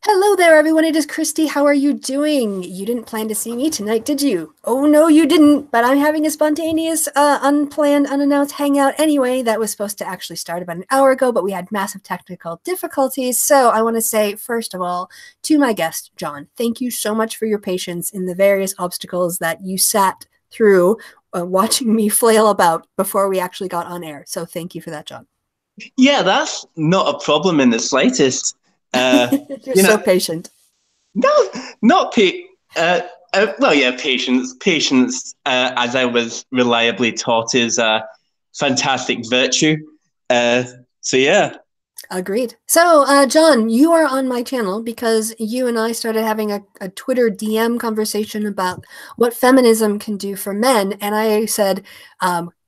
Hello there, everyone. It is Christy. How are you doing? You didn't plan to see me tonight, did you? Oh, no, you didn't. But I'm having a spontaneous, unplanned, unannounced hangout anyway. That was supposed to actually start about an hour ago, but we had massive technical difficulties. So I want to say, first of all, to my guest, John, thank you so much for your patience in the various obstacles that you sat through watching me flail about before we actually got on air. So thank you for that, John. Yeah, that's not a problem in the slightest. You're You so know, patient. no, not well, yeah, patience. Patience, as I was reliably taught, is a fantastic virtue. Uh, so yeah. Agreed. So, John, you are on my channel because you and I started having a Twitter DM conversation about what feminism can do for men. And I said,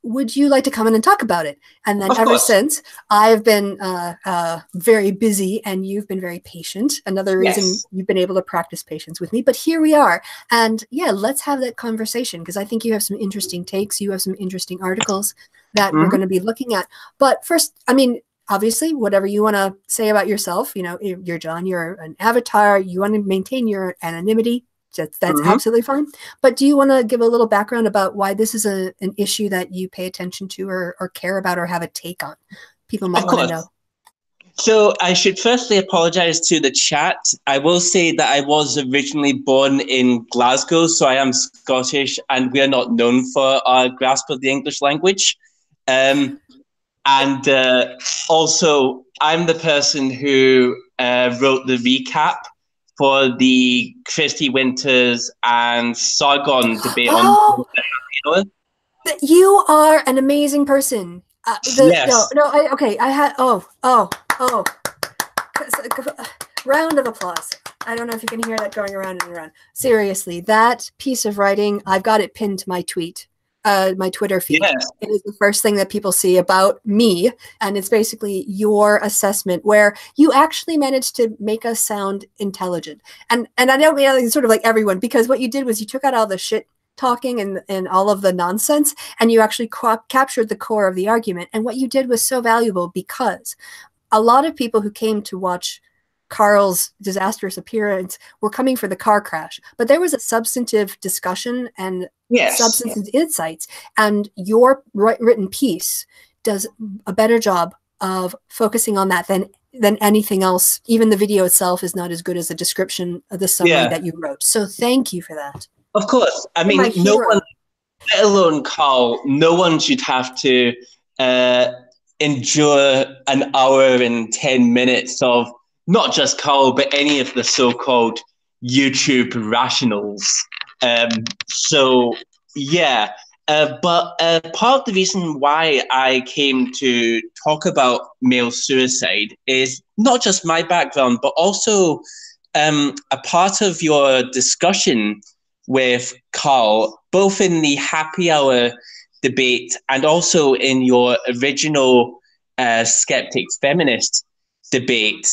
would you like to come in and talk about it? And then Of ever course. since, I've been very busy and you've been very patient. Another reason Yes. you've been able to practice patience with me. But here we are. And yeah, let's have that conversation because I think you have some interesting takes. You have some interesting articles that we're going Mhm. to be looking at. But first, I mean, obviously, whatever you want to say about yourself, you know, you're John, you're an avatar, you want to maintain your anonymity. That's Mhm. absolutely fine. But do you want to give a little background about why this is an issue that you pay attention to or care about or have a take on? People might Of want to course. know. So I should firstly apologize to the chat. I will say that I was originally born in Glasgow, so I am Scottish, and we are not known for our grasp of the English language. Um, and also, I'm the person who wrote the recap for the Christy Winters and Sargon debate on. Oh, you are an amazing person. No, Yes. no, okay, I had, oh, round of applause. I don't know if you can hear that going around and around. Seriously, that piece of writing, I've got it pinned to my my Twitter feed. Yes. It is the first thing that people see about me, and it's basically your assessment where you actually managed to make us sound intelligent. And I don't mean sort of like everyone, because what you did was you took out all the shit talking and all of the nonsense, and you actually captured the core of the argument. And what you did was so valuable because a lot of people who came to watch Carl's disastrous appearance were coming for the car crash, but there was a substantive discussion and Yes. substantive insights, and your written piece does a better job of focusing on that than anything else. Even the video itself is not as good as the description of the summary Yeah. that you wrote. So thank you for that. Of course. I You're my mean, no one, hero. let alone Carl, no one should have to uh, endure an hour and 10 minutes of not just Carl, but any of the so called YouTube rationals. Um, so, yeah. But part of the reason why I came to talk about male suicide is not just my background, but also a part of your discussion with Carl, both in the happy hour debate and also in your original skeptics feminist debate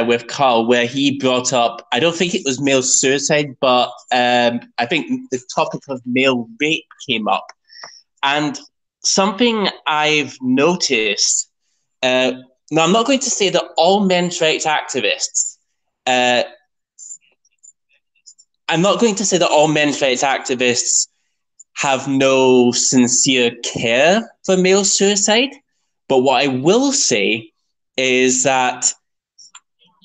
with Carl, where he brought up, I don't think it was male suicide, but I think the topic of male rape came up. And something I've noticed, now I'm not going to say that all men's rights activists uh, I'm not going to say that all men's rights activists have no sincere care for male suicide, but what I will say is that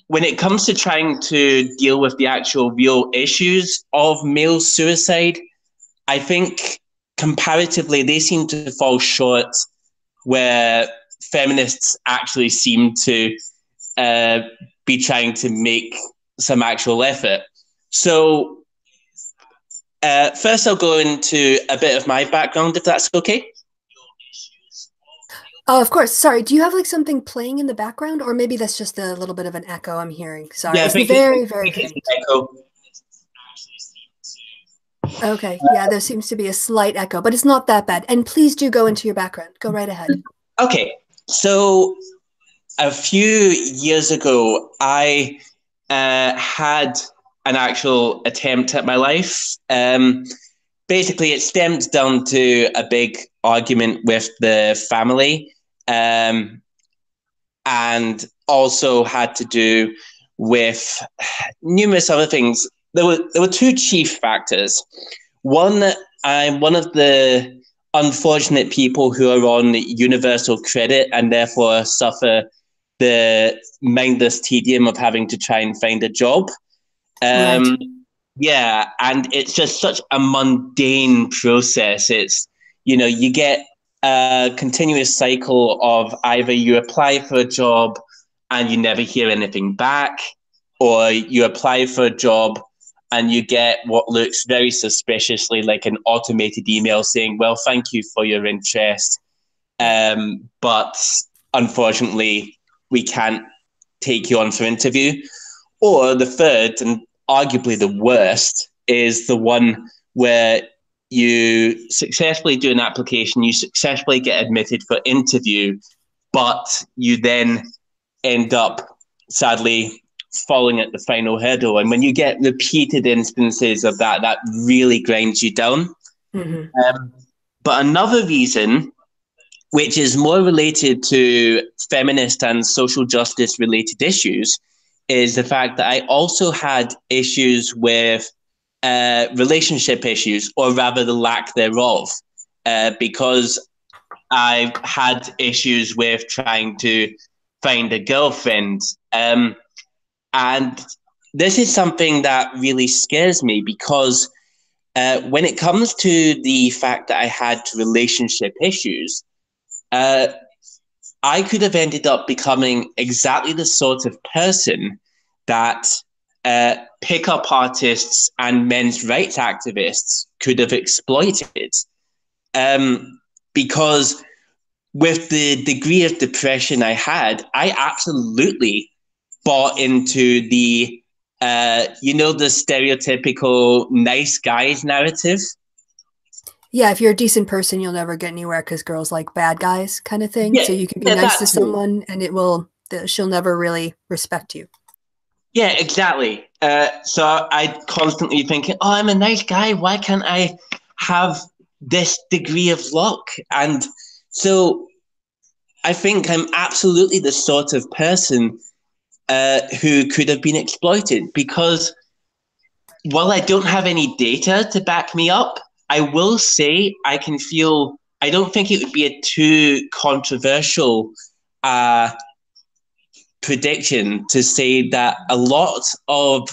when it comes to trying to deal with the actual real issues of male suicide, I think comparatively they seem to fall short where feminists actually seem to uh, be trying to make some actual effort. So first, I'll go into a bit of my background, if that's okay. Oh, of course. Sorry. Do you have like something playing in the background, or maybe that's just a little bit of an echo I'm hearing? Sorry, Yeah, it's very think it's an faint. echo. Okay, yeah, there seems to be a slight echo, but it's not that bad. And please do go into your background. Go right ahead. Okay, so a few years ago, I had an actual attempt at my life. Basically, it stemmed down to a big argument with the family, and also had to do with numerous other things. There were two chief factors. One, I'm one of the unfortunate people who are on universal credit and therefore suffer the mindless tedium of having to try and find a job. Right. Yeah, and it's just such a mundane process. It's, you get a continuous cycle of either you apply for a job and you never hear anything back, or you apply for a job and you get what looks very suspiciously like an automated email saying, well, thank you for your interest, but unfortunately, we can't take you on for interview. Or the third, and arguably the worst, is the one where you successfully do an application, you successfully get admitted for interview, but you then end up, sadly, falling at the final hurdle. And when you get repeated instances of that, that really grinds you down. Mm-hmm. But another reason, which is more related to feminist and social justice related issues, is the fact that I also had issues with relationship issues, or rather the lack thereof, because I've had issues with trying to find a girlfriend. And this is something that really scares me because when it comes to the fact that I had relationship issues, I could have ended up becoming exactly the sort of person that pickup artists and men's rights activists could have exploited. Because with the degree of depression I had, I absolutely bought into the, the stereotypical nice guys narrative. Yeah, if you're a decent person, you'll never get anywhere because girls like bad guys kind of thing. Yeah, So you can be yeah, nice to that's it. someone and she'll never really respect you. Yeah, exactly. So I constantly thinking, oh, I'm a nice guy. Why can't I have this degree of luck? And so I think I'm absolutely the sort of person who could have been exploited because while I don't have any data to back me up, I will say I don't think it would be a too controversial prediction to say that a lot of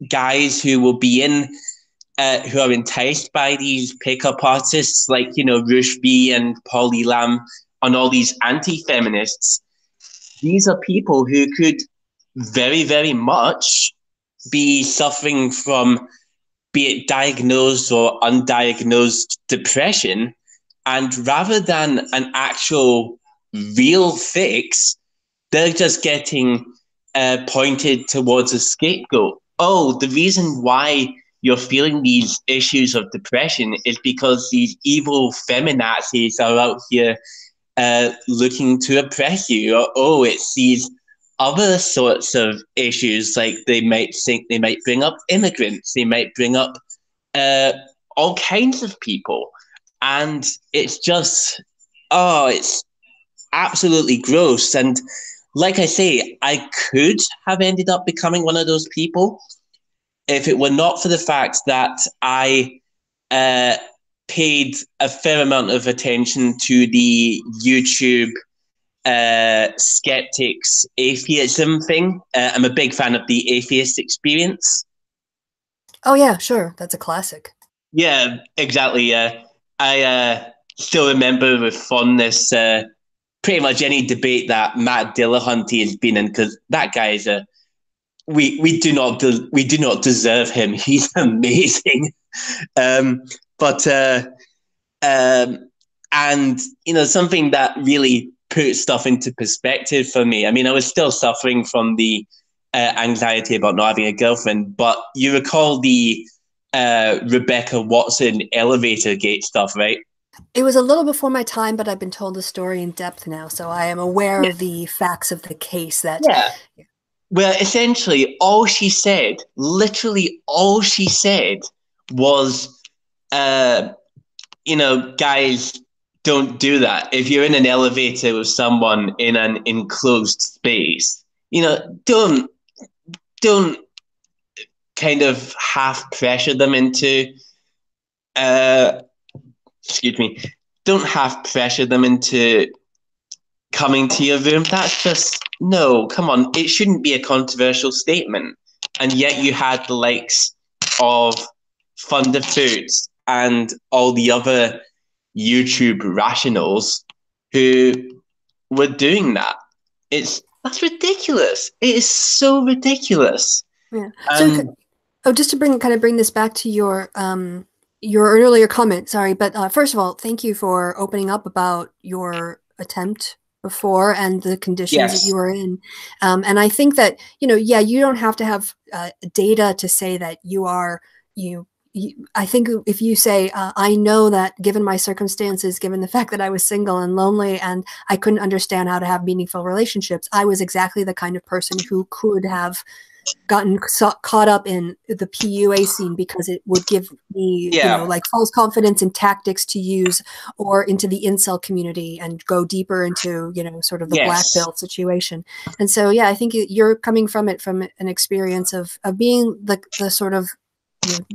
guys who will be who are enticed by these pickup artists like, Rush V and Polly Lamb and all these anti-feminists, these are people who could very, very much be suffering from, be it diagnosed or undiagnosed depression. And rather than an actual real fix, they're just getting pointed towards a scapegoat. Oh, the reason why you're feeling these issues of depression is because these evil feminazis are out here looking to oppress you. Or, oh, it's these other sorts of issues, like they might bring up immigrants, they might bring up all kinds of people. And it's just, it's absolutely gross. And like I say, I could have ended up becoming one of those people if it were not for the fact that I paid a fair amount of attention to the YouTube skeptics atheism thing. I'm a big fan of the atheist experience. Oh yeah, sure. That's a classic. Yeah, exactly. I still remember with fondness pretty much any debate that Matt Dillahunty has been in, because that guy is we do not deserve him. He's amazing. But and something that really put stuff into perspective for me. I mean, I was still suffering from the anxiety about not having a girlfriend, but you recall the Rebecca Watson elevator gate stuff, right? It was a little before my time, but I've been told the story in depth now, so I am aware of the facts of the case. Yeah. Well, essentially, literally all she said was, guys, don't do that. If you're in an elevator with someone in an enclosed space, don't don't kind of half pressure them into, excuse me, don't half pressure them into coming to your room. That's just, no, come on. It shouldn't be a controversial statement. And yet you had the likes of Thunder Foods and all the other YouTube rationals who were doing that. That's ridiculous. It is so ridiculous. Yeah. So, just to bring this back to your earlier comment. Sorry, but first of all, thank you for opening up about your attempt before and the conditions that you were in. And I think that, yeah, you don't have to have data to say that I think if you say, I know that given my circumstances, given the fact that I was single and lonely and I couldn't understand how to have meaningful relationships, I was exactly the kind of person who could have gotten caught up in the PUA scene because it would give me, like false confidence and tactics to use, or into the incel community and go deeper into, sort of the black pill situation. And so, yeah, I think you're coming from it from an experience of being the sort of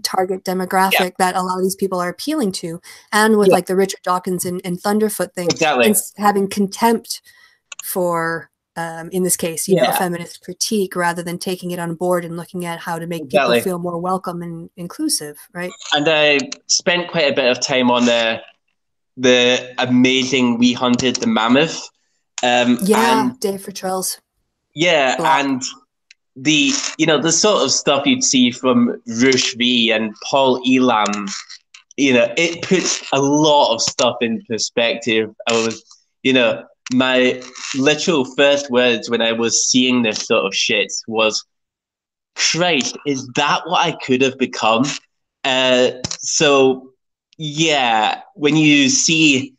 target demographic that a lot of these people are appealing to, and with like the Richard Dawkins and Thunderfoot thing, and having contempt for in this case, a feminist critique, rather than taking it on board and looking at how to make people feel more welcome and inclusive, right? And I spent quite a bit of time on the amazing We Hunted the Mammoth. And Dave Fertrell's blog. And the sort of stuff you'd see from Rush V and Paul Elam, it puts a lot of stuff in perspective. I was, my literal first words when I was seeing this sort of shit was, Christ, is that what I could have become? So, yeah, when you see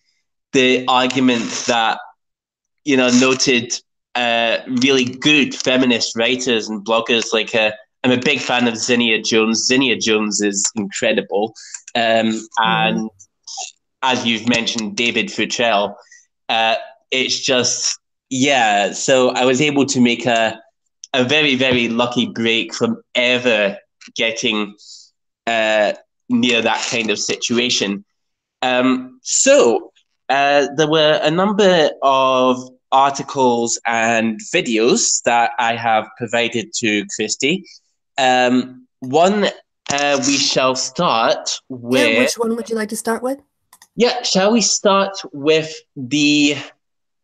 the arguments that, noted really good feminist writers and bloggers, like I'm a big fan of Zinnia Jones. Zinnia Jones is incredible. And as you've mentioned, David Futrell, it's just, so I was able to make a very, very lucky break from ever getting near that kind of situation. So there were a number of articles and videos that I have provided to Christy. One, we shall start with... Yeah, which one would you like to start with? Yeah, shall we start with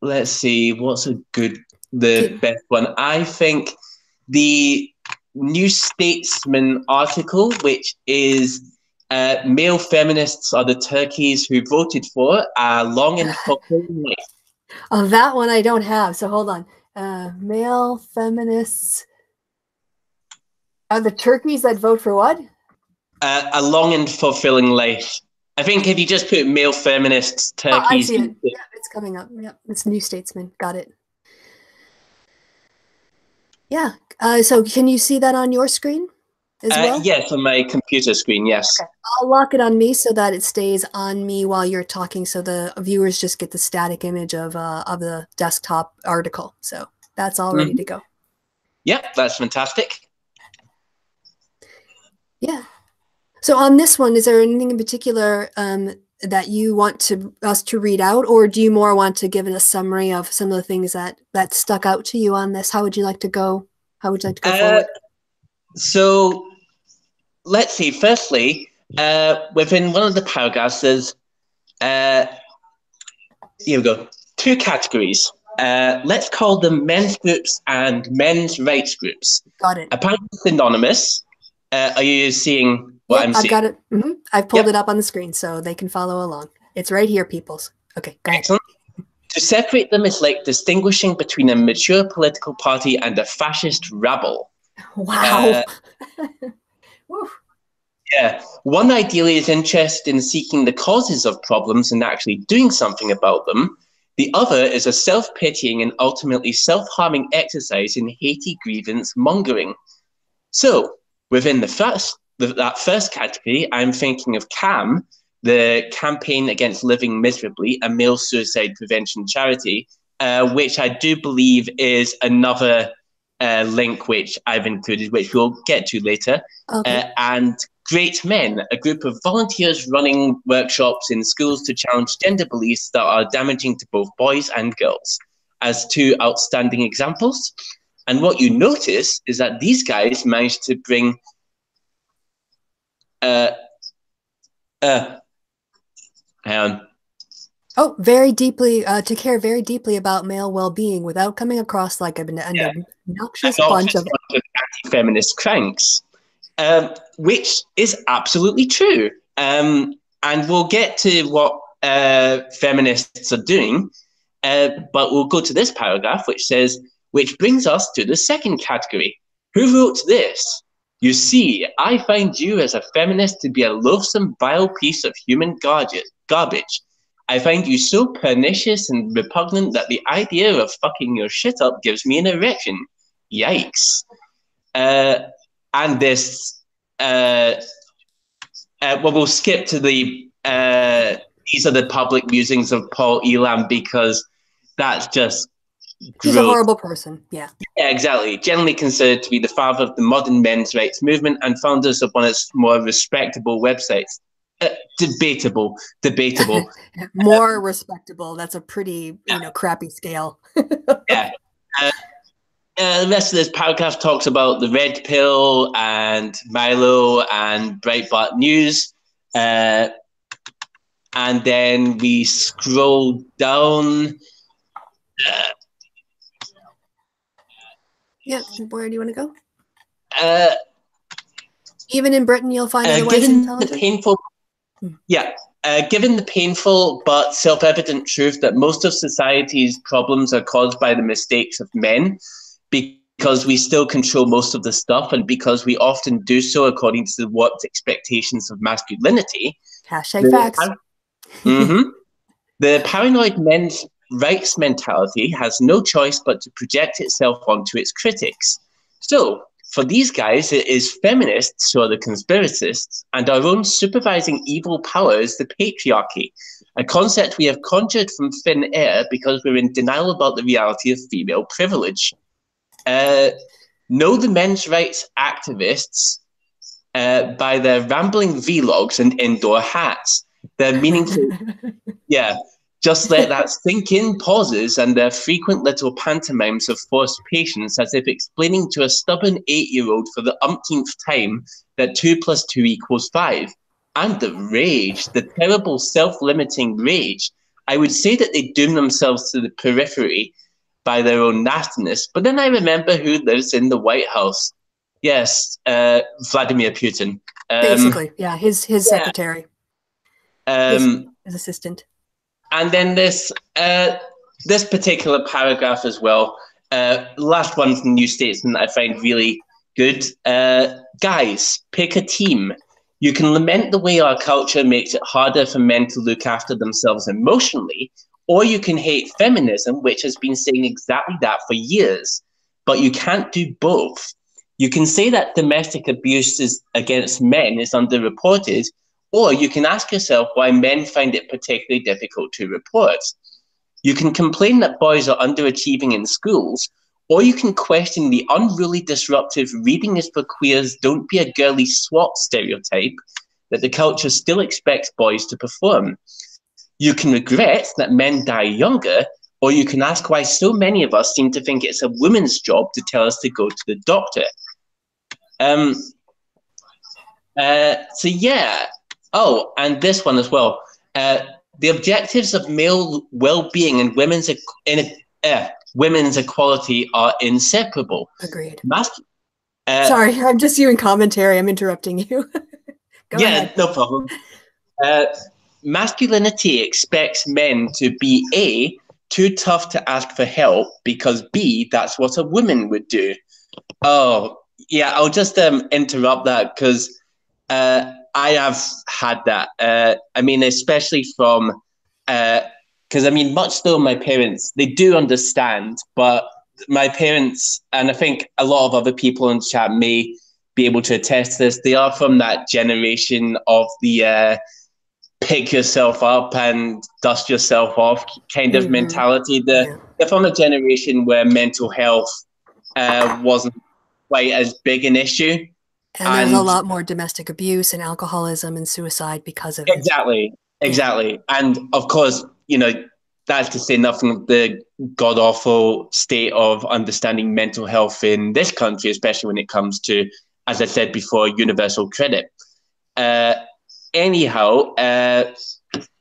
let's see, what's the best one? I think the New Statesman article, which is male feminists are the turkeys who voted for a long and fulfilling life. Oh, that one I don't have, so hold on. Male feminists are the turkeys that vote for what? A long and fulfilling life. I think if you just put male feminists, turkeys... Oh, I see it. Yeah, it's coming up. Yeah, it's New Statesman. Got it. Yeah. So can you see that on your screen as well? Yes, on my computer screen, yes. Okay. I'll lock it on me so that it stays on me while you're talking, so the viewers just get the static image of the desktop article. So that's all ready to go. Yeah, that's fantastic. Yeah. So on this one, is there anything in particular that you want us to read out, or do you more want to give it a summary of some of the things that stuck out to you on this? How would you like to go? How would you like to go forward? So let's see. Firstly, within one of the paragraphs, there's here we go. 2 categories. Let's call them men's groups and men's rights groups. Got it. Apparently synonymous. Are you seeing what I'm seeing? I've got it. I've pulled it up on the screen so they can follow along. It's right here, peoples. Okay, go ahead. Excellent. To separate them is like distinguishing between a mature political party and a fascist rabble. Wow. Yeah. One ideally is interested in seeking the causes of problems and actually doing something about them. The other is a self-pitying and ultimately self-harming exercise in Haiti grievance mongering. So, within that first category, I'm thinking of CAM, the Campaign Against Living Miserably, a male suicide prevention charity, which I do believe is another link which I've included, which we'll get to later. Okay. And Great Men, a group of volunteers running workshops in schools to challenge gender beliefs that are damaging to both boys and girls, as two outstanding examples. And what you notice is that these guys managed to bring very deeply, to care very deeply about male well-being without coming across like an obnoxious bunch of anti-feminist cranks, which is absolutely true. And we'll get to what feminists are doing, but we'll go to this paragraph, which brings us to the second category. Who wrote this? You see, I find you as a feminist to be a loathsome, vile piece of human garbage. I find you so pernicious and repugnant that the idea of fucking your shit up gives me an erection. Yikes. And this, we'll skip to the, these are the public musings of Paul Elam, because that's just He's a horrible person, yeah. Yeah, exactly. Generally considered to be the father of the modern men's rights movement and founders of one of its more respectable websites. Debatable. More respectable. That's a pretty, crappy scale. Yeah. The rest of this paragraph talks about the Red Pill and Milo and Breitbart News. And then we scroll down. Yeah, where do you want to go? Even in Britain, you'll find otherwise intelligent. Given the painful but self-evident truth that most of society's problems are caused by the mistakes of men, because we still control most of the stuff, and because we often do so according to the warped expectations of masculinity. Hashtag facts. The paranoid men's rights mentality has no choice but to project itself onto its critics. So, for these guys, it is feminists who are the conspiracists, and our own supervising evil power is the patriarchy, a concept we have conjured from thin air because we're in denial about the reality of female privilege. Know the men's rights activists by their rambling vlogs and indoor hats. Their meaningful... Just let that sink in pauses and their frequent little pantomimes of forced patience, as if explaining to a stubborn 8-year-old for the umpteenth time that 2 + 2 = 5. And the rage, the terrible self-limiting rage. I would say that they doom themselves to the periphery by their own nastiness, but then I remember who lives in the White House. Yes, Vladimir Putin. Basically, yeah, his secretary. His assistant. And then this particular paragraph as well, last one from New Statesman that I find really good. Guys, pick a team. You can lament the way our culture makes it harder for men to look after themselves emotionally, or you can hate feminism, which has been saying exactly that for years. But you can't do both. You can say that domestic abuse against men is underreported, or you can ask yourself why men find it particularly difficult to report. You can complain that boys are underachieving in schools, or you can question the unruly, disruptive reading is for queers, don't be a girly swat stereotype that the culture still expects boys to perform. You can regret that men die younger, or you can ask why so many of us seem to think it's a woman's job to tell us to go to the doctor. Oh, and this one as well. The objectives of male well-being and women's equality are inseparable. Agreed. Sorry, I'm just doing commentary. I'm interrupting you. Go ahead. No problem. Masculinity expects men to be A, too tough to ask for help, because B, that's what a woman would do. Oh, yeah, I'll just interrupt that because I have had that. I mean, especially from, because I mean, much though my parents, they do understand, but my parents, and I think a lot of other people in the chat may be able to attest to this, they are from that generation of the pick yourself up and dust yourself off kind of mentality. They're from a generation where mental health wasn't quite as big an issue. And there's a lot more domestic abuse and alcoholism and suicide because of it. Exactly. Yeah. And of course, that's to say nothing of the god-awful state of understanding mental health in this country, especially when it comes to, as I said before, universal credit.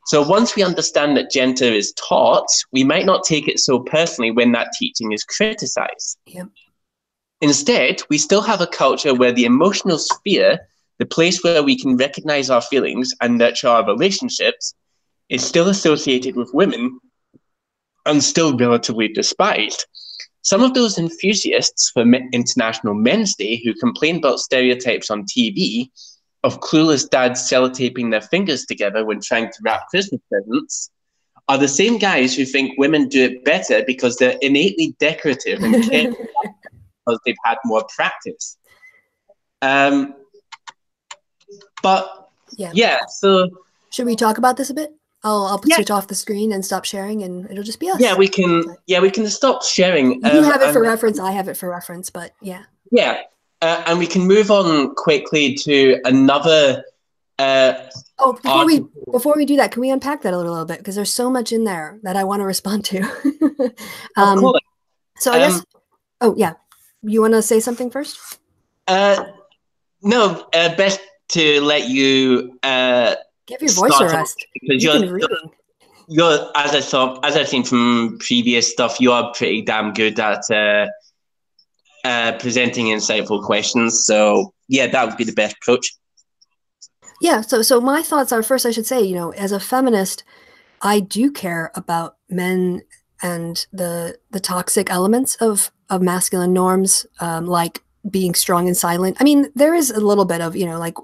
So once we understand that gender is taught, we might not take it so personally when that teaching is criticized. Yep. Instead, we still have a culture where the emotional sphere, the place where we can recognize our feelings and nurture our relationships, is still associated with women and still relatively despised. Some of those enthusiasts for International Men's Day who complain about stereotypes on TV of clueless dads sellotaping their fingers together when trying to wrap Christmas presents are the same guys who think women do it better because they're innately decorative and care because they've had more practice. But yeah, so should we talk about this a bit? I'll switch off the screen and stop sharing, and it'll just be us. Yeah, we can stop sharing. You have it for reference. I have it for reference, but yeah. Yeah, and we can move on quickly to another. Before we do that, can we unpack that a little bit, because there's so much in there that I want to respond to. Of course. So I guess. Oh yeah, you want to say something first? No, best to let you. Give your voice a rest. Because you're as I've seen from previous stuff, you are pretty damn good at presenting insightful questions. So yeah, that would be the best approach. Yeah. So my thoughts are, first I should say, as a feminist, I do care about men and the toxic elements of masculine norms, like being strong and silent. I mean, there is a little bit of, like,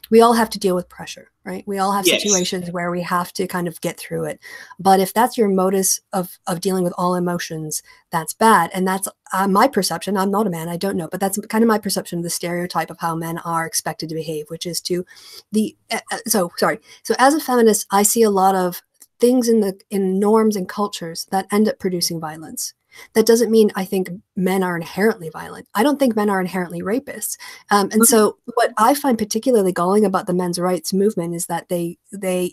we all have to deal with pressure, right? We all have situations where we have to kind of get through it. But if that's your modus of dealing with all emotions, that's bad. And that's my perception. I'm not a man, I don't know, but that's kind of my perception of the stereotype of how men are expected to behave, which is so as a feminist, I see a lot of things in norms and cultures that end up producing violence. That doesn't mean I think men are inherently violent. I don't think men are inherently rapists. And so what I find particularly galling about the men's rights movement is that they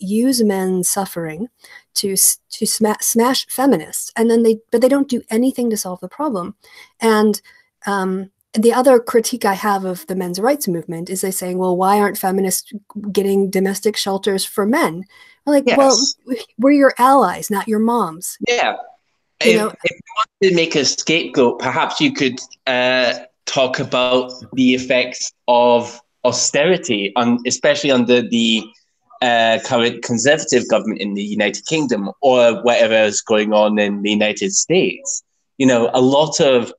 use men's suffering to smash feminists, and then they don't do anything to solve the problem. And the other critique I have of the men's rights movement is they saying, well, why aren't feminists getting domestic shelters for men? I'm like, well, we're your allies, not your moms. Yeah. If you want to make a scapegoat, perhaps you could talk about the effects of austerity, especially under the current Conservative government in the United Kingdom, or whatever is going on in the United States. A lot of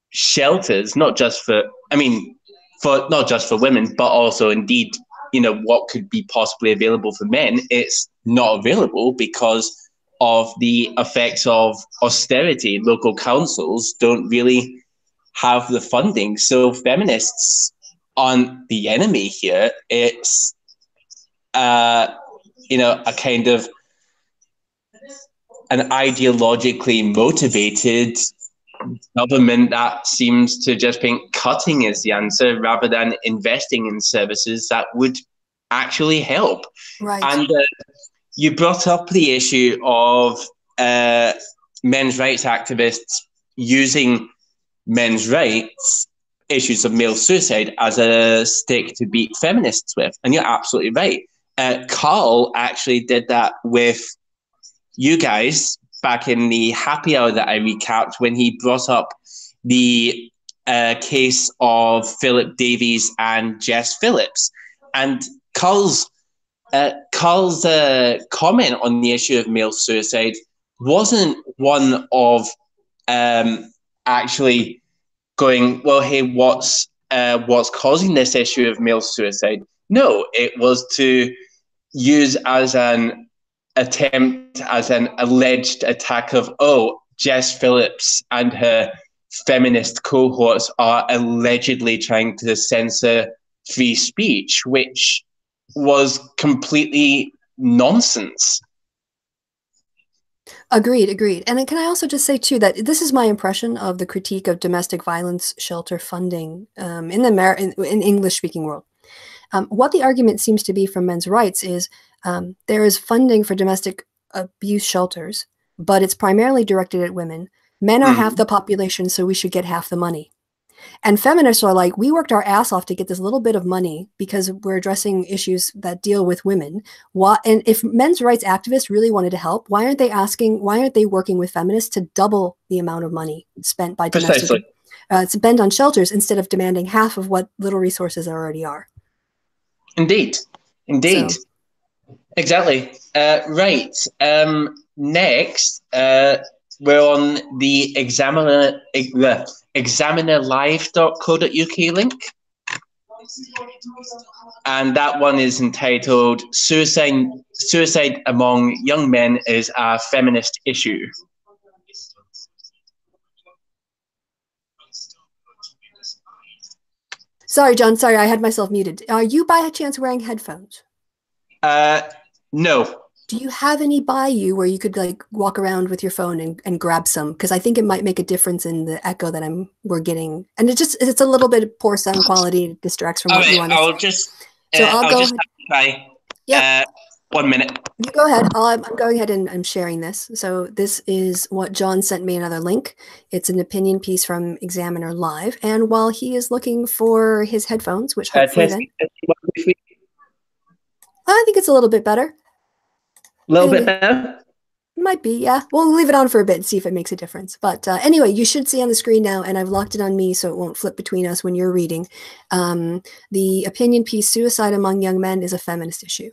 shelters, not just for women, but also indeed, what could be possibly available for men. It's not available because of the effects of austerity. Local councils don't really have the funding. So feminists aren't the enemy here. It's, a kind of an ideologically motivated government that seems to just think cutting is the answer rather than investing in services that would actually help. Right. And you brought up the issue of men's rights activists using men's rights, issues of male suicide, as a stick to beat feminists with. And you're absolutely right. Carl actually did that with you guys back in the happy hour that I recapped when he brought up the case of Philip Davies and Jess Phillips. And Carl's comment on the issue of male suicide wasn't one of actually going, well, hey, what's causing this issue of male suicide? No, it was to use as an attempt, as an alleged attack of, Jess Phillips and her feminist cohorts are allegedly trying to censor free speech, which was completely nonsense. Agreed, agreed. And then can I also just say too that this is my impression of the critique of domestic violence shelter funding in the in English-speaking world. What the argument seems to be from men's rights is there is funding for domestic abuse shelters, but it's primarily directed at women. Men are half the population, so we should get half the money. And feminists are like, we worked our ass off to get this little bit of money because we're addressing issues that deal with women. And if men's rights activists really wanted to help, why aren't they working with feminists to double the amount of money spent by domestic spent on shelters instead of demanding half of what little resources there already are? Indeed. So. Exactly. Right. Next, we're on the examinerlive.co.uk link. And that one is entitled Suicide Among Young Men is a Feminist Issue. Sorry, John. Sorry, I had myself muted. Are you by chance wearing headphones? No. Do you have any by you where you could like walk around with your phone and grab some? Because I think it might make a difference in the echo that we're getting. And it's a little bit of poor sound quality. It distracts from what you want to say. I'll just try. Yeah. 1 minute. You go ahead. I'm going ahead and I'm sharing this. So this is what John sent me, another link. It's an opinion piece from Examiner Live. And while he is looking for his headphones, which hopefully then... I think it's a little bit better. A little bit better? Might be, yeah. We'll leave it on for a bit and see if it makes a difference. But anyway, you should see on the screen now, and I've locked it on me so it won't flip between us when you're reading. The opinion piece, Suicide Among Young Men is a Feminist Issue.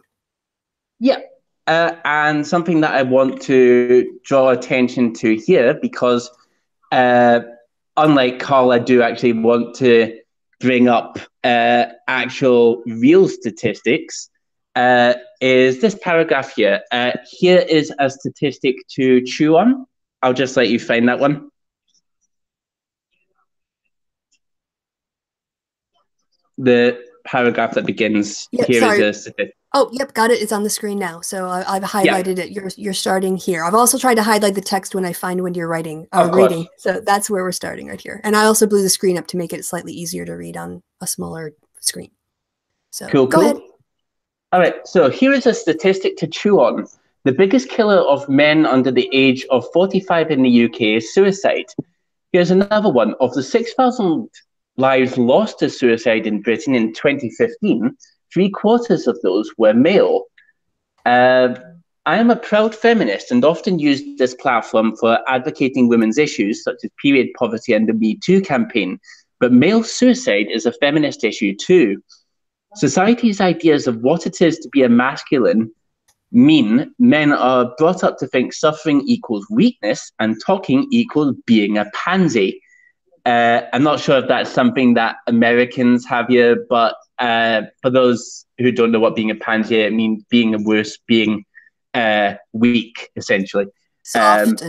Yeah. And something that I want to draw attention to here, because unlike Carl, I do actually want to bring up actual real statistics, is this paragraph here. Here is a statistic to chew on. I'll just let you find that one. The paragraph that begins, is a statistic. Oh, yep, got it. It's on the screen now. So I've highlighted it. You're starting here. I've also tried to highlight the text when I find when you're reading. So that's where we're starting right here. And I also blew the screen up to make it slightly easier to read on a smaller screen. So go ahead. All right. So here is a statistic to chew on. The biggest killer of men under the age of 45 in the UK is suicide. Here's another one. Of the 6,000 lives lost to suicide in Britain in 2015, 3/4 of those were male. I am a proud feminist and often use this platform for advocating women's issues such as period poverty and the Me Too campaign. But male suicide is a feminist issue too. Society's ideas of what it is to be a masculine mean men are brought up to think suffering equals weakness and talking equals being a pansy. I'm not sure if that's something that Americans have here, but for those who don't know what being a pansy is, it means being a worse, being weak, essentially. Soft.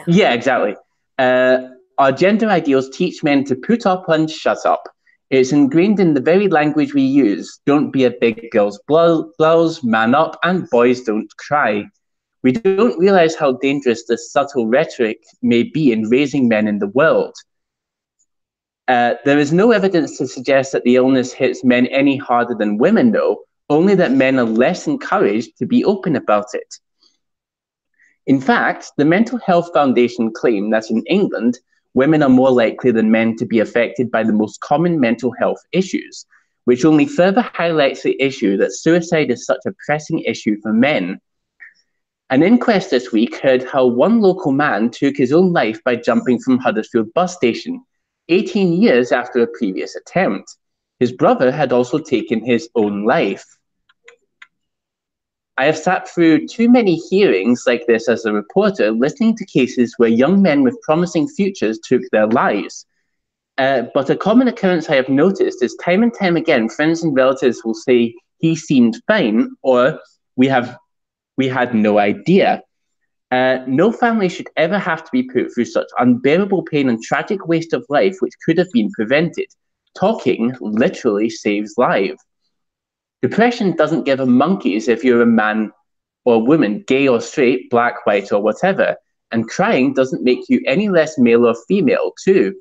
Yeah, exactly. Our gender ideals teach men to put up and shut up. It's ingrained in the very language we use. Don't be a big girl's blouse, man up, and boys don't cry. We don't realize how dangerous this subtle rhetoric may be in raising men in the world. There is no evidence to suggest that the illness hits men any harder than women, though, only that men are less encouraged to be open about it. In fact, the Mental Health Foundation claim that in England, women are more likely than men to be affected by the most common mental health issues, which only further highlights the issue that suicide is such a pressing issue for men. An inquest this week heard how one local man took his own life by jumping from Huddersfield bus station, 18 years after a previous attempt. His brother had also taken his own life. I have sat through too many hearings like this as a reporter, listening to cases where young men with promising futures took their lives. But a common occurrence I have noticed is time and time again, friends and relatives will say, he seemed fine, or we had no idea. No family should ever have to be put through such unbearable pain and tragic waste of life which could have been prevented. Talking literally saves lives. Depression doesn't give a monkeys if you're a man or woman, gay or straight, black, white, or whatever. And crying doesn't make you any less male or female, too.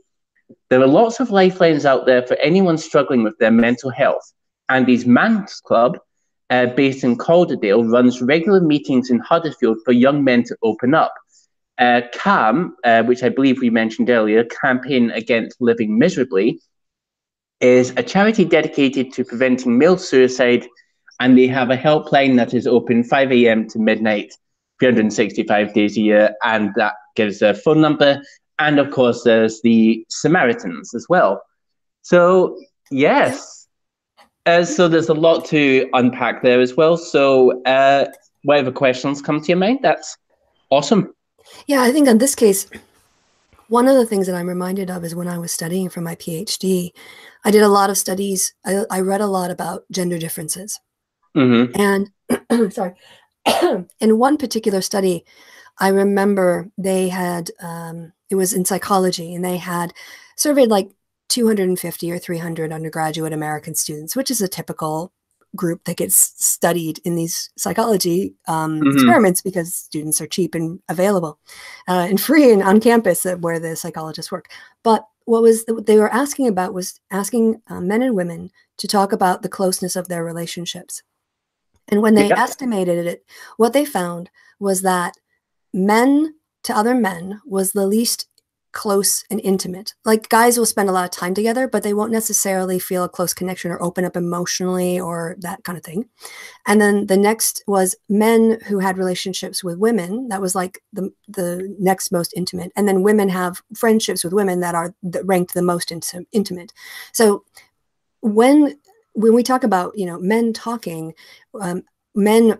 There are lots of lifelines out there for anyone struggling with their mental health. Andy's Man's Club, based in Calderdale, runs regular meetings in Huddersfield for young men to open up. CAM, which I believe we mentioned earlier, Campaign Against Living Miserably, is a charity dedicated to preventing male suicide, and they have a helpline that is open 5 a.m. to midnight, 365 days a year, and that gives a phone number. And of course, there's the Samaritans as well. So, yes. So there's a lot to unpack there as well. So whatever questions come to your mind, that's awesome. Yeah, I think in this case, one of the things that I'm reminded of is when I was studying for my PhD, I did a lot of studies. I read a lot about gender differences. Mm-hmm. And sorry, in one particular study, I remember they had, it was in psychology, and they had surveyed like 250 or 300 undergraduate American students, which is a typical group that gets studied in these psychology experiments because students are cheap and available and free and on campus where the psychologists work. But what they were asking about was asking men and women to talk about the closeness of their relationships. And when they estimated it, what they found was that men to other men was the least close and intimate. Like guys will spend a lot of time together, but they won't necessarily feel a close connection or open up emotionally or that kind of thing. And then the next was men who had relationships with women. That was like the next most intimate. And then women have friendships with women that ranked the most intimate. So when we talk about, men talking, men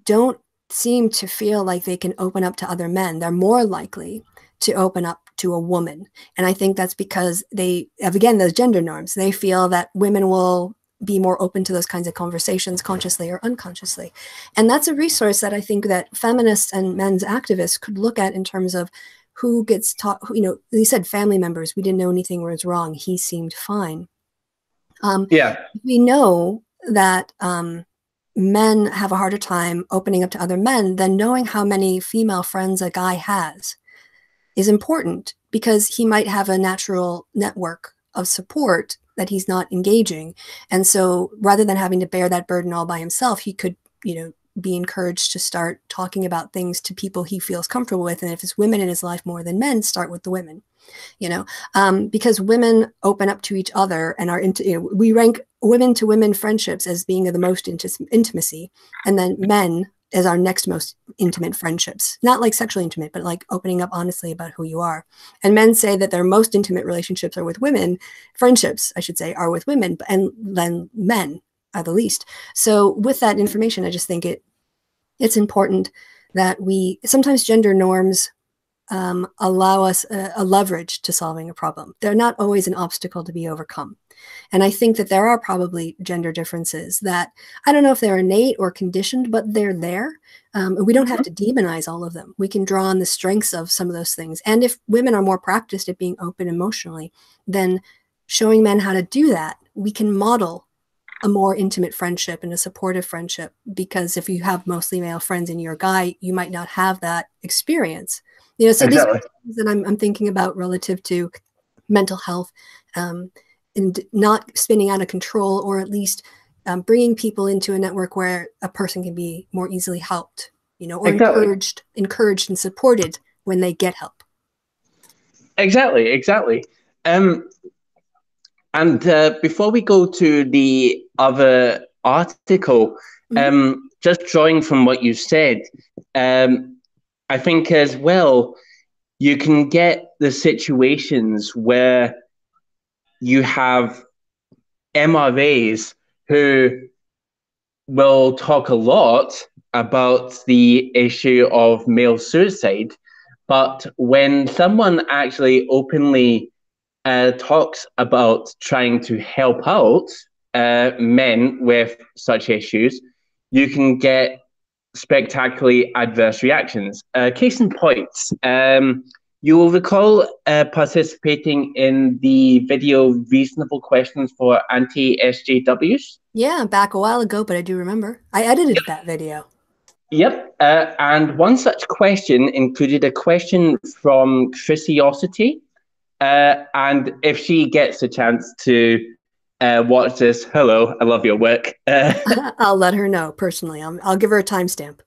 don't seem to feel like they can open up to other men. They're more likely to open up to a woman. And I think that's because they have, again, those gender norms. They feel that women will be more open to those kinds of conversations consciously or unconsciously. And that's a resource that I think that feminists and men's activists could look at in terms of who gets taught, they said family members, we didn't know anything was wrong. He seemed fine. We know that men have a harder time opening up to other men than knowing how many female friends a guy has is important, because he might have a natural network of support that he's not engaging. And so rather than having to bear that burden all by himself, he could, be encouraged to start talking about things to people he feels comfortable with. And if it's women in his life more than men, start with the women, because women open up to each other and are we rank women to women friendships as being the most intimacy, and then men as our next most intimate friendships, not like sexually intimate, but like opening up honestly about who you are. And men say that their most intimate relationships are with women, friendships, I should say, are with women, and then men are the least. So with that information, I just think it's important that sometimes gender norms allow us a leverage to solving a problem. They're not always an obstacle to be overcome. And I think that there are probably gender differences that, I don't know if they're innate or conditioned, but they're there. We don't have to demonize all of them. We can draw on the strengths of some of those things. And if women are more practiced at being open emotionally, then showing men how to do that, we can model a more intimate friendship and a supportive friendship. Because if you have mostly male friends and you're a guy, you might not have that experience. So exactly. These are things that I'm thinking about relative to mental health, and not spinning out of control, or at least bringing people into a network where a person can be more easily helped, or exactly. encouraged and supported when they get help. Exactly. And before we go to the other article, just drawing from what you said, I think as well, you can get the situations where you have MRAs who will talk a lot about the issue of male suicide, but when someone actually openly talks about trying to help out men with such issues, you can get spectacularly adverse reactions. Case in point, you will recall participating in the video Reasonable Questions for Anti-SJWs? Yeah, back a while ago, but I do remember. I edited that video. Yep. And one such question included a question from Chrisiosity. And if she gets a chance to watch this, hello, I love your work. I'll let her know personally. I'll give her a timestamp.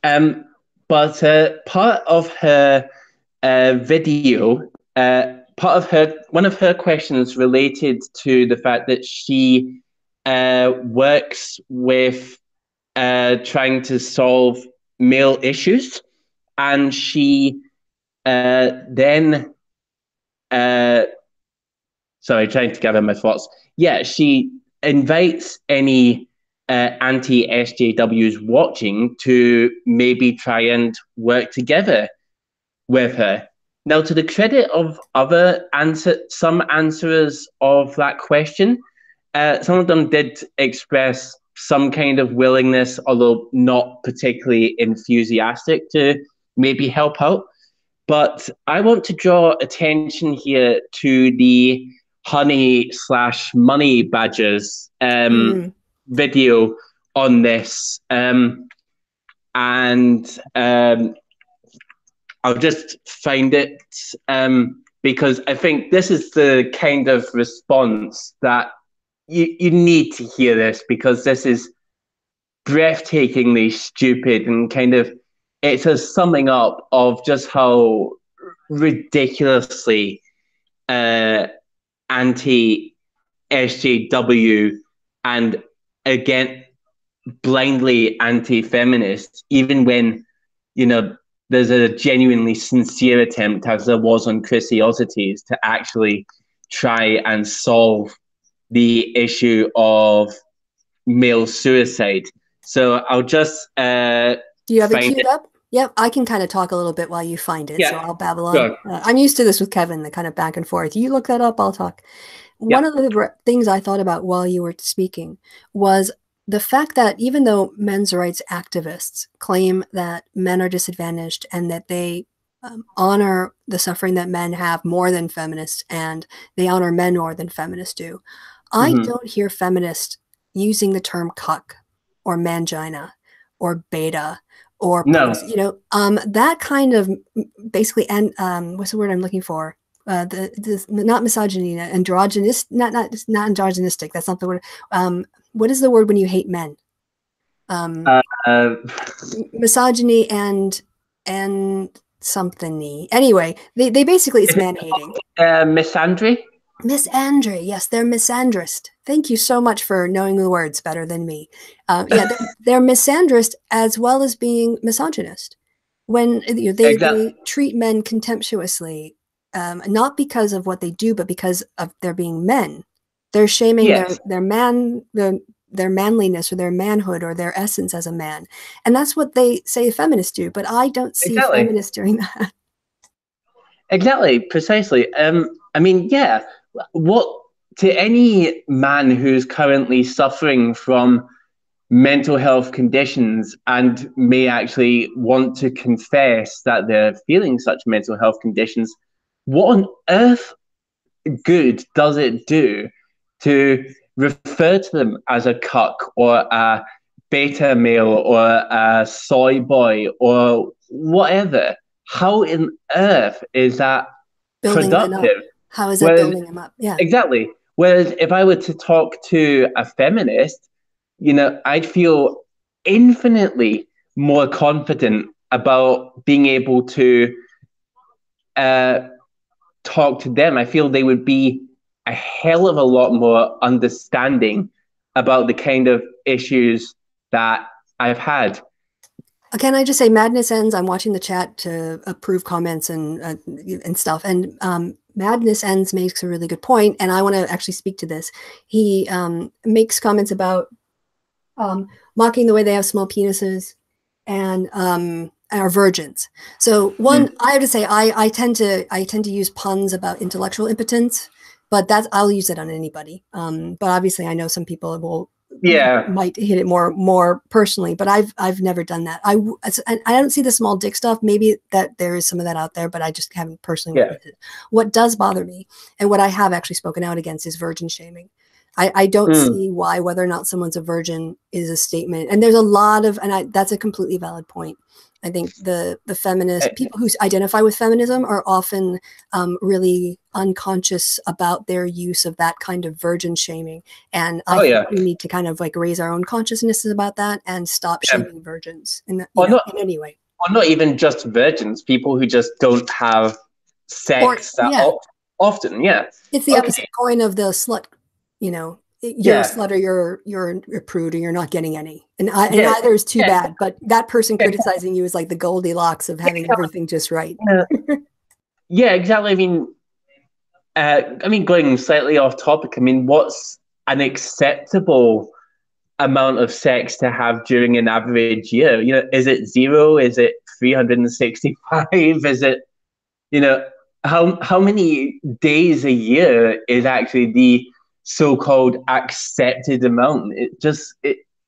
Um, but part of her video, one of her questions related to the fact that she works with trying to solve male issues, and she then sorry, trying to gather my thoughts. Yeah, she invites any anti SJWs watching to maybe try and work together with her. Now, to the credit of some answerers of that question, some of them did express some kind of willingness, although not particularly enthusiastic, to maybe help out. But I want to draw attention here to the honey/money badgers video on this. And I'll just find it because I think this is the kind of response that you need to hear this, because this is breathtakingly stupid and kind of it's a summing up of just how ridiculously anti SJW and again blindly anti feminist, even when there's a genuinely sincere attempt, as there was on Chrisiosities, to actually try and solve the issue of male suicide. So I'll just do you have it queued up? Yep, I can kind of talk a little bit while you find it. Yeah, so I'll babble on. Sure. I'm used to this with Kevin, the kind of back and forth. You look that up, I'll talk. One of the things I thought about while you were speaking was the fact that even though men's rights activists claim that men are disadvantaged and that they honor the suffering that men have more than feminists, and they honor men more than feminists do, I don't hear feminists using the term cuck or mangina or beta or that kind of basically, and what's the word I'm looking for? Not misogyny, androgynist, not androgynistic. That's not the word. What is the word when you hate men? Misogyny and something-y. Anyway, they basically, it's man hating. Misandry? Misandry, yes, they're misandrist. Thank you so much for knowing the words better than me. They're misandrist as well as being misogynist. When they treat men contemptuously, not because of what they do, but because of their being men. They're shaming their manliness or their manhood or their essence as a man. And that's what they say feminists do, but I don't see feminists doing that. Exactly, precisely. I mean, yeah, what to any man who's currently suffering from mental health conditions and may actually want to confess that they're feeling such mental health conditions, what on earth good does it do to refer to them as a cuck or a beta male or a soy boy or whatever? How on earth is that productive? How is that building them up? Yeah, exactly. Whereas if I were to talk to a feminist, I'd feel infinitely more confident about being able to talk to them. I feel they would be a hell of a lot more understanding about the kind of issues that I've had. Can I just say, Madness Ends? I'm watching the chat to approve comments and stuff. And Madness Ends makes a really good point, and I want to actually speak to this. He makes comments about mocking the way they have small penises and are virgins. So one, I have to say, I tend to use puns about intellectual impotence, but I'll use it on anybody. But obviously, I know some people will Yeah. might hit it more personally, but I've never done that. I don't see the small dick stuff. Maybe that there is some of that out there, but I just haven't personally witnessed it. What does bother me, and what I have actually spoken out against, is virgin shaming. I don't see why whether or not someone's a virgin is a statement. And there's a lot of, that's a completely valid point. I think the feminist people who identify with feminism are often really unconscious about their use of that kind of virgin shaming. And I think we need to kind of like raise our own consciousnesses about that and stop shaming virgins in any way. Or not even just virgins, people who just don't have sex often. Yeah. It's the opposite coin of the slut, you're a slut, or you're a prude, or you're not getting any. And either is too bad, but that person criticizing you is like the Goldilocks of having everything just right. Yeah, exactly. I mean, going slightly off topic, I mean, what's an acceptable amount of sex to have during an average year? Is it 0? Is it 365? Is it, how many days a year is actually the so-called accepted amount?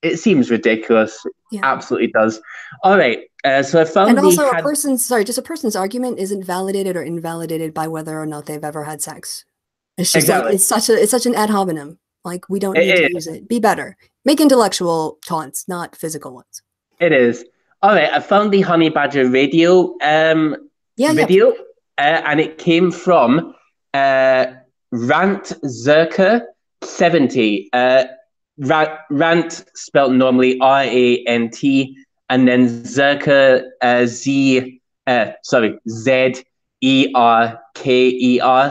It seems ridiculous. Yeah. Absolutely does. All right. So I found, and also a person's argument isn't validated or invalidated by whether or not they've ever had sex. It's just like it's such an ad hominem. Like, we don't need to use it. Be better. Make intellectual taunts, not physical ones. It is. All right. I found the Honey Badger radio video, and it came from Rant Zerker 70. Rant spelled normally Rant, and then Zerker Zerker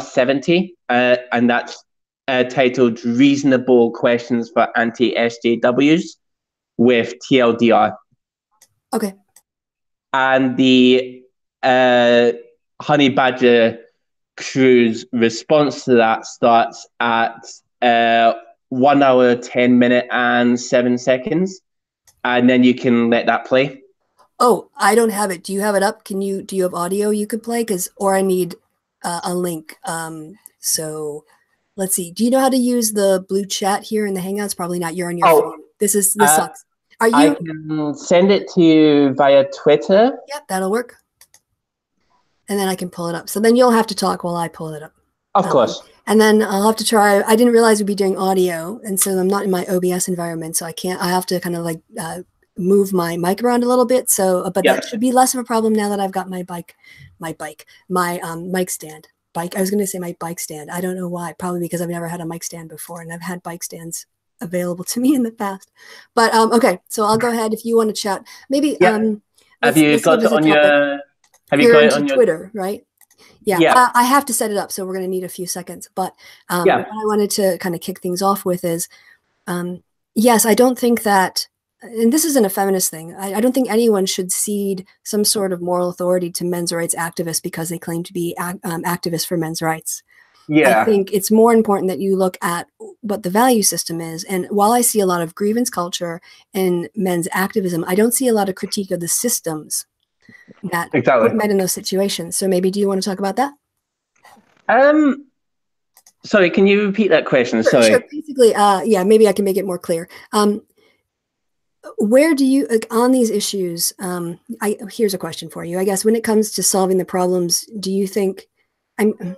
70, and that's titled "Reasonable Questions for Anti-SJWs" with TLDR. Okay. And the Honey Badger crew's response to that starts at 1 hour, 10 minutes, and 7 seconds. And then you can let that play. Oh, I don't have it. Do you have it up? Do you have audio you could play? Or I need a link. So let's see. Do you know how to use the blue chat here in the Hangouts? Probably not. You're on your phone. This sucks. I can send it to you via Twitter. Yep, that'll work. And then I can pull it up. So then you'll have to talk while I pull it up. Of course. And then I'll have to try. I didn't realize we'd be doing audio, and so I'm not in my OBS environment, so I have to kind of like move my mic around a little bit. So, but that should be less of a problem now that I've got my mic stand. I was going to say my bike stand. I don't know why. Probably because I've never had a mic stand before, and I've had bike stands available to me in the past. But okay, so I'll go ahead if you want to chat. Maybe have you got it on your? Have you got it on your Twitter, right? Yeah. I have to set it up, so we're going to need a few seconds. But what I wanted to kind of kick things off with is, yes, I don't think that, and this isn't a feminist thing, I don't think anyone should cede some sort of moral authority to men's rights activists because they claim to be activists for men's rights. I think it's more important that you look at what the value system is. And while I see a lot of grievance culture in men's activism, I don't see a lot of critique of the systems that put men in those situations. So maybe do you want to talk about that? Sorry, can you repeat that question? Sorry. Sure. Basically, maybe I can make it more clear. Where do you, on these issues, here's a question for you. I guess when it comes to solving the problems, do you think the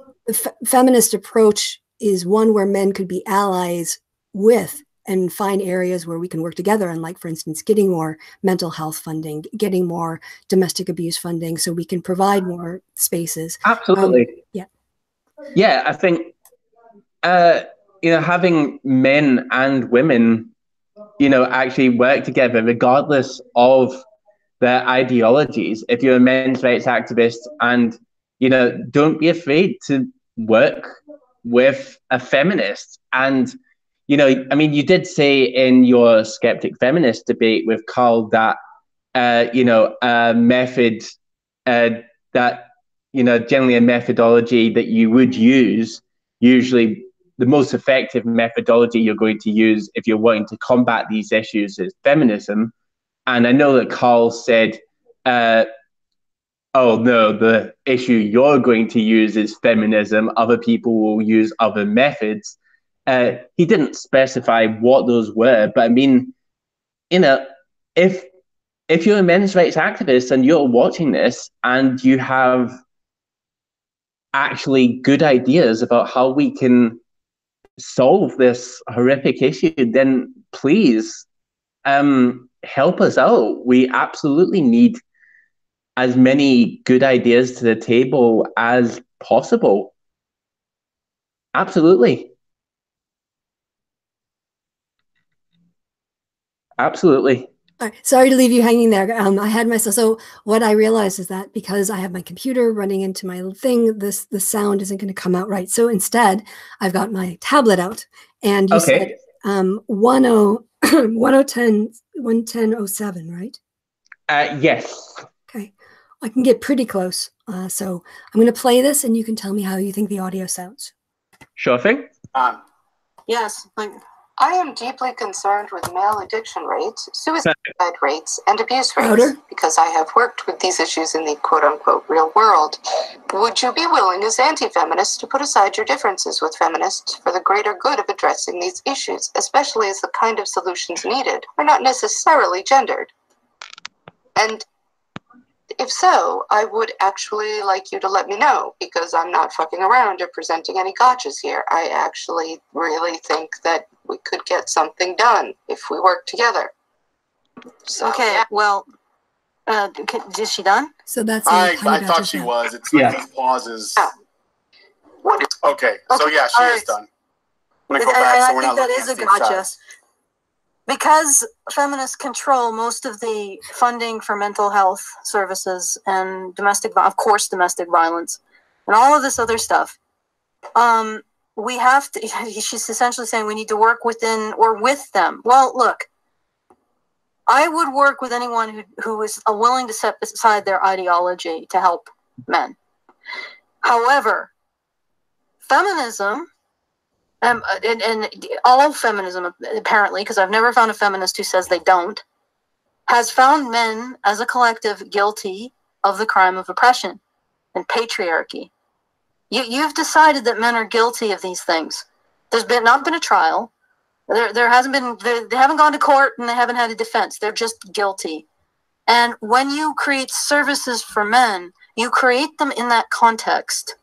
feminist approach is one where men could be allies with and find areas where we can work together, and like, for instance, getting more mental health funding, getting more domestic abuse funding, so we can provide more spaces? Absolutely. I think having men and women actually work together regardless of their ideologies. If you're a men's rights activist, and don't be afraid to work with a feminist. And you did say in your skeptic feminist debate with Carl that, a method that, generally a methodology that you would use, usually the most effective methodology you're going to use if you're wanting to combat these issues is feminism. And I know that Carl said, oh no, the issue you're going to use is feminism. Other people will use other methods. He didn't specify what those were, but I mean, you know, if you're a men's rights activist and you're watching this and you have actually good ideas about how we can solve this horrific issue, then please help us out. We absolutely need as many good ideas to the table as possible. Absolutely. Absolutely. Sorry to leave you hanging there. I had myself. So what I realized is that because I have my computer running into my thing, the sound isn't going to come out right. So instead, I've got my tablet out, and you said 101007, right? Yes. Okay, I can get pretty close. So I'm going to play this, and you can tell me how you think the audio sounds. Sure thing. Yes. I am deeply concerned with male addiction rates, suicide rates, and abuse rates because I have worked with these issues in the quote-unquote real world. Would you be willing as anti-feminists to put aside your differences with feminists for the greater good of addressing these issues, especially as the kind of solutions needed are not necessarily gendered? And if so, I would actually like you to let me know, because I'm not fucking around or presenting any gotchas here. I actually really think that we could get something done if we work together. So, okay, yeah. Well, is she done? So that's I thought she was. It's like these pauses. Okay, so yeah, she is done. I'm gonna go back so we're not looking at the same side. Because feminists control most of the funding for mental health services and domestic violence, and all of this other stuff, we have to, she's essentially saying we need to work within or with them. Well, look, I would work with anyone who is willing to set aside their ideology to help men. However, feminism, and all feminism, apparently, because I've never found a feminist who says they don't, has found men as a collective guilty of the crime of oppression and patriarchy. You've decided that men are guilty of these things. There's not been a trial. There hasn't been. They haven't gone to court and they haven't had a defense. They're just guilty. And when you create services for men, you create them in that context.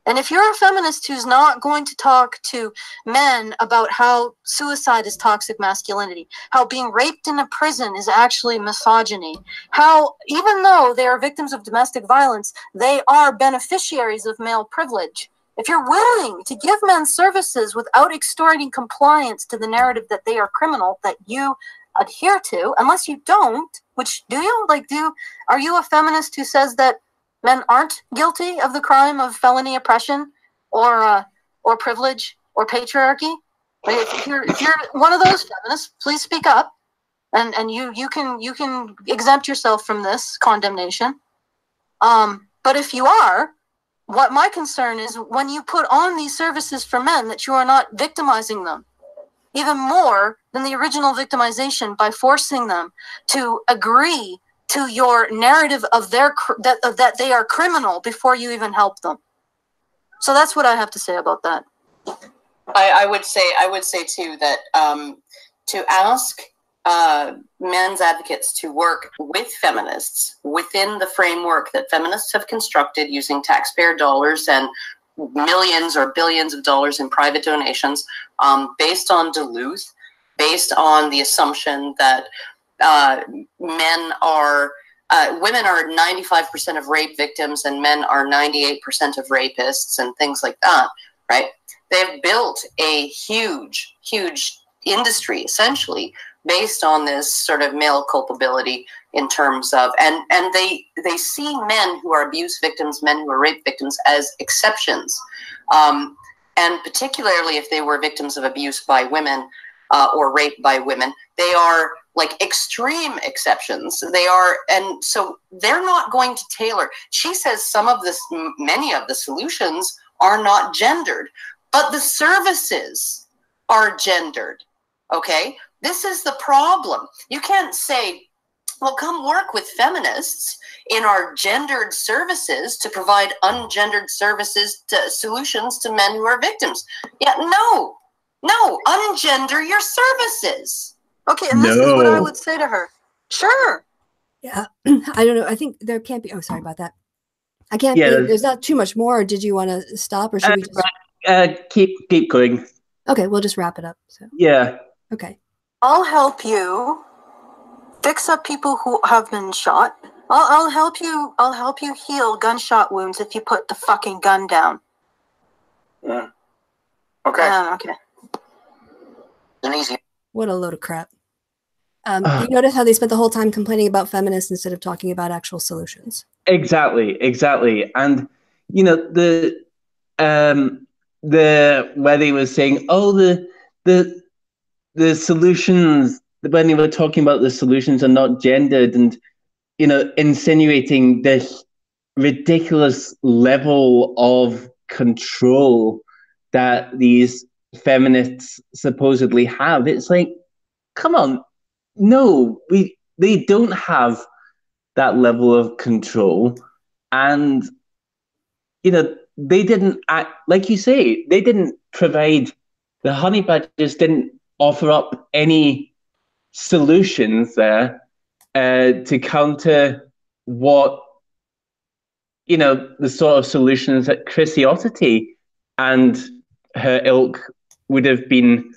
And if you're a feminist who's not going to talk to men about how suicide is toxic masculinity, how being raped in a prison is actually misogyny, how even though they are victims of domestic violence, they are beneficiaries of male privilege. If you're willing to give men services without extorting compliance to the narrative that they are criminal, that you adhere to, unless you don't, which do you? Are you a feminist who says that men aren't guilty of the crime of felony oppression or privilege or patriarchy? If you're one of those feminists, please speak up, and you can exempt yourself from this condemnation. But if you are, what my concern is when you put on these services for men, that you are not victimizing them even more than the original victimization by forcing them to agree to your narrative of that they are criminal before you even help them. So that's what I have to say about that. I would say too that to ask men's advocates to work with feminists within the framework that feminists have constructed using taxpayer dollars and millions or billions of dollars in private donations, based on Duluth, based on the assumption that women are 95% of rape victims and men are 98% of rapists and things like that, right? They've built a huge, huge industry essentially based on this sort of male culpability in terms of, and they see men who are abuse victims, men who are rape victims as exceptions. And particularly if they were victims of abuse by women or rape by women, they are like extreme exceptions. They are, and so they're not going to tailor. She says many of the solutions are not gendered, but the services are gendered. Okay, this is the problem. You can't say, well, come work with feminists in our gendered services to provide ungendered services to solutions to men who are victims. Yeah, no, ungender your services. Okay, and this is what I would say to her. Sure. Yeah, I don't know. I think there can't be. Oh, sorry about that. I can't. Yeah, there's not too much more. Did you want to stop, or should we just keep going? Okay, we'll just wrap it up. So yeah. Okay. I'll help you fix up people who have been shot. I'll help you. I'll help you heal gunshot wounds if you put the fucking gun down. Yeah. Okay. Okay. What a load of crap. You notice how they spent the whole time complaining about feminists instead of talking about actual solutions. Exactly. And you know the where they were saying, oh, the solutions, when they were talking about the solutions are not gendered, and you know, insinuating this ridiculous level of control that these feminists supposedly have. It's like, come on, no, they don't have that level of control. And you know, they didn't act, like you say, they didn't provide, the honey badgers didn't offer up any solutions there to counter what, you know, the sort of solutions that Christiosity and her ilk would have been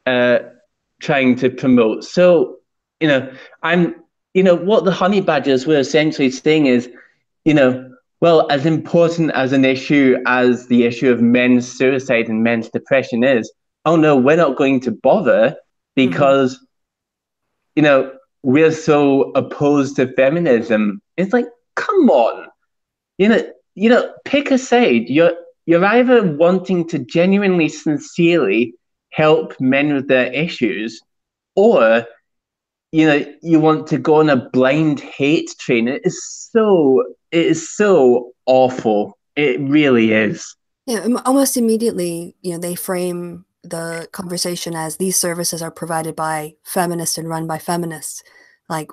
trying to promote. So, you know, what the honey badgers were essentially saying is, you know, well, as important as an issue as the issue of men's suicide and men's depression is, oh no, we're not going to bother because, you know, we're so opposed to feminism. It's like, come on, you know, pick a side. You're either wanting to genuinely, sincerely help men with their issues, or you know, you want to go on a blind hate train. It is so awful. It really is. Yeah, almost immediately, you know, they frame the conversation as these services are provided by feminists and run by feminists, like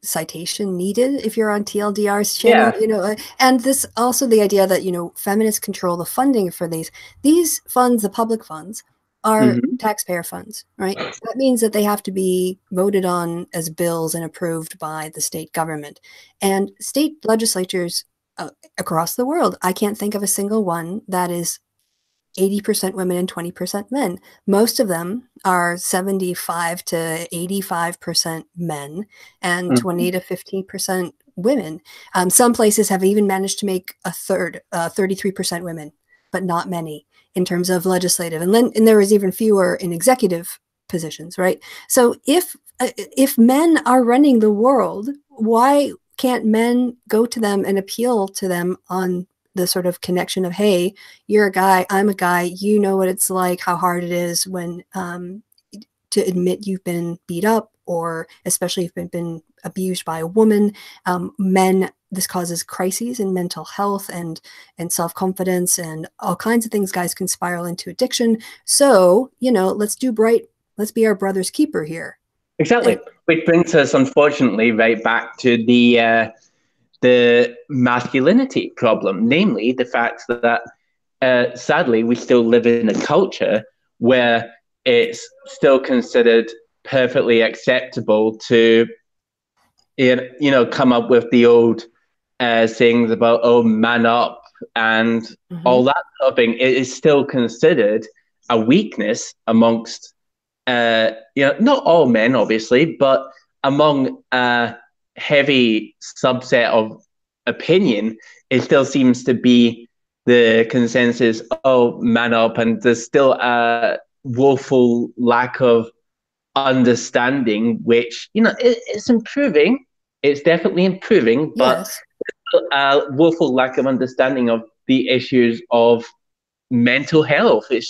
citation needed if you're on TLDR's channel, you know, and this also the idea that, you know, feminists control the funding for these funds, the public funds, are taxpayer funds, right? That means that they have to be voted on as bills and approved by the state government. And state legislatures across the world, I can't think of a single one that is 80% women and 20% men. Most of them are 75 to 85% men and 20 to 15% women. Some places have even managed to make a third, 33% women, but not many in terms of legislative. And there is even fewer in executive positions, right? So if men are running the world, why can't men go to them and appeal to them on the sort of connection of, hey, you're a guy, I'm a guy, you know what it's like, how hard it is when to admit you've been beat up, or especially if you've been abused by a woman. Men, this causes crises in mental health and self-confidence and all kinds of things. Guys can spiral into addiction. So, you know, let's be our brother's keeper here. Exactly. Which brings us, unfortunately, right back to the masculinity problem, namely the fact that sadly we still live in a culture where it's still considered perfectly acceptable to, you know, come up with the old things about, oh, man up and all that sort of thing. It is still considered a weakness amongst, you know, not all men, obviously, but among heavy subset of opinion, it still seems to be the consensus, oh, man up, and there's still a woeful lack of understanding, which, you know, it's improving. It's definitely improving, but a woeful lack of understanding of the issues of mental health. It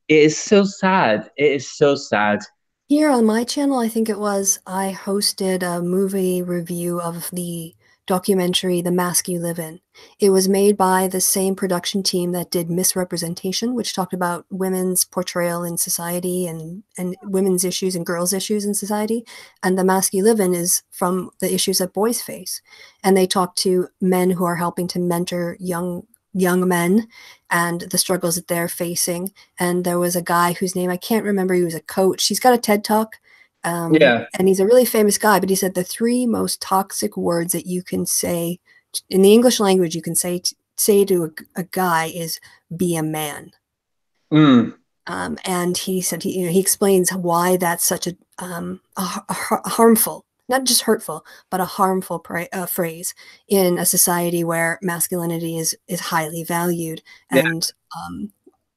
is so sad. It is so sad. Here on my channel, I think it was, I hosted a movie review of the documentary The Mask You Live In. It was made by the same production team that did Misrepresentation, which talked about women's portrayal in society and women's issues and girls' issues in society. And The Mask You Live In is from the issues that boys face. And they talk to men who are helping to mentor young young men and the struggles that they're facing. And there was a guy whose name I can't remember. He was a coach. He's got a TED Talk. And he's a really famous guy, but he said the 3 most toxic words that you can say in the English language, you can say to a guy is "be a man." And he said he explains why that's such a harmful, not just hurtful, but a harmful phrase in a society where masculinity is highly valued, and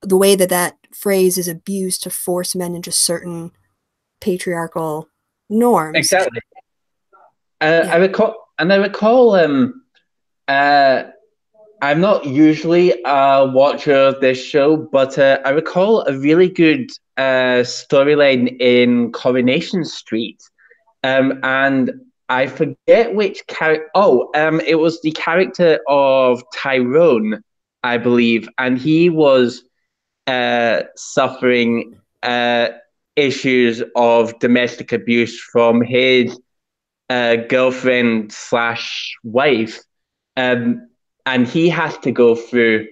the way that phrase is abused to force men into certain patriarchal norms. Exactly. I recall. I'm not usually a watcher of this show, but I recall a really good storyline in Coronation Street, and I forget which character. It was the character of Tyrone, I believe, and he was suffering issues of domestic abuse from his girlfriend / wife, and he has to go through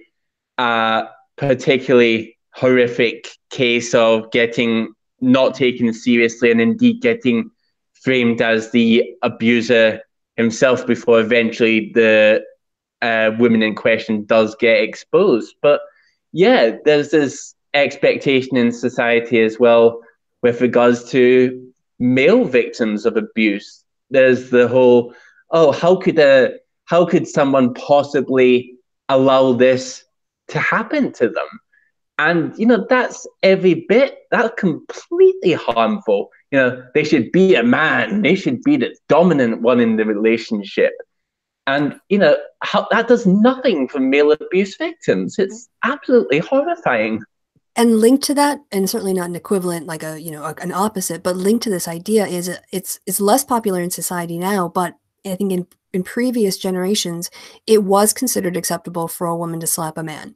a particularly horrific case of getting not taken seriously and indeed getting framed as the abuser himself before eventually the woman in question does get exposed. But yeah, there's this expectation in society as well with regards to male victims of abuse. There's the whole, how could someone possibly allow this to happen to them? And, that's that's completely harmful. They should be a man. They should be the dominant one in the relationship. And, that does nothing for male abuse victims. It's absolutely horrifying. And linked to that, and certainly not an equivalent, like an opposite, but linked to this idea is it's less popular in society now, but I think in previous generations, it was considered acceptable for a woman to slap a man.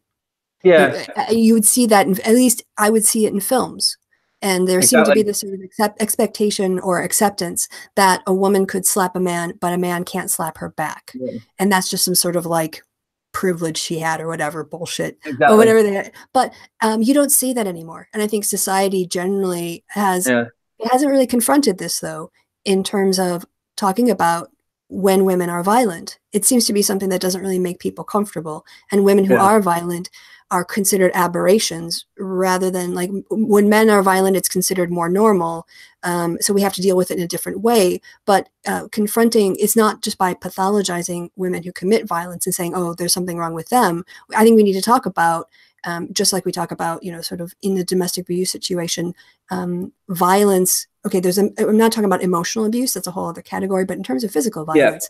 Yeah. You would see that, at least I would see it in films. And there seemed to be this sort of expectation or acceptance that a woman could slap a man, but a man can't slap her back. Yeah. And that's just some sort of like privilege she had or whatever bullshit or whatever they had. But you don't see that anymore. And I think society generally hasn't really confronted this, though, in terms of talking about when women are violent. It seems to be something that doesn't really make people comfortable. And women who are violent are considered aberrations rather than, like, when men are violent, it's considered more normal. So we have to deal with it in a different way. But confronting, it's not just by pathologizing women who commit violence and saying, oh, there's something wrong with them. I think we need to talk about, just like we talk about, sort of in the domestic abuse situation, violence. Okay, I'm not talking about emotional abuse. That's a whole other category. But in terms of physical violence,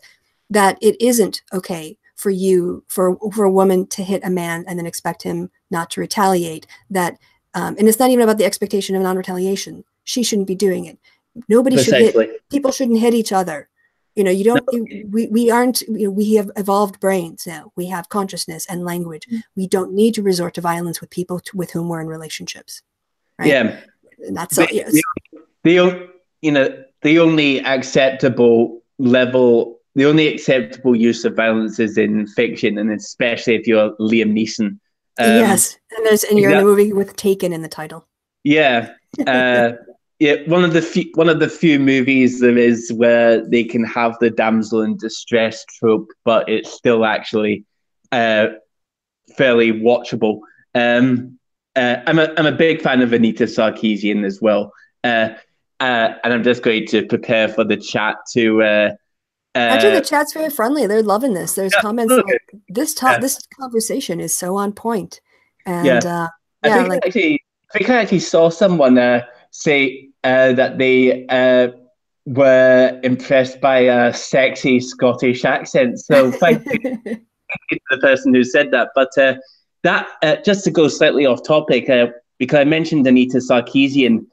that it isn't okay for a woman to hit a man and then expect him not to retaliate. That, and it's not even about the expectation of non-retaliation. She shouldn't be doing it. Nobody should hit. People shouldn't hit each other. You don't. We aren't. We have evolved brains now. We have consciousness and language. We don't need to resort to violence with people with whom we're in relationships. Right? Yeah, and that's all. Yes. The only acceptable level. The only acceptable use of violence is in fiction, and especially if you're Liam Neeson. Yes, and you're in a movie with Taken in the title. Yeah, one of the few movies there is where they can have the damsel in distress trope, but it's still actually fairly watchable. I'm a big fan of Anita Sarkeesian as well, and I'm just going to prepare for the chat to. Actually, the chat's very friendly. They're loving this. There's comments like this conversation is so on point. And I think I actually saw someone say that they were impressed by a sexy Scottish accent. So thank you to the person who said that. But that just to go slightly off topic, because I mentioned Anita Sarkeesian.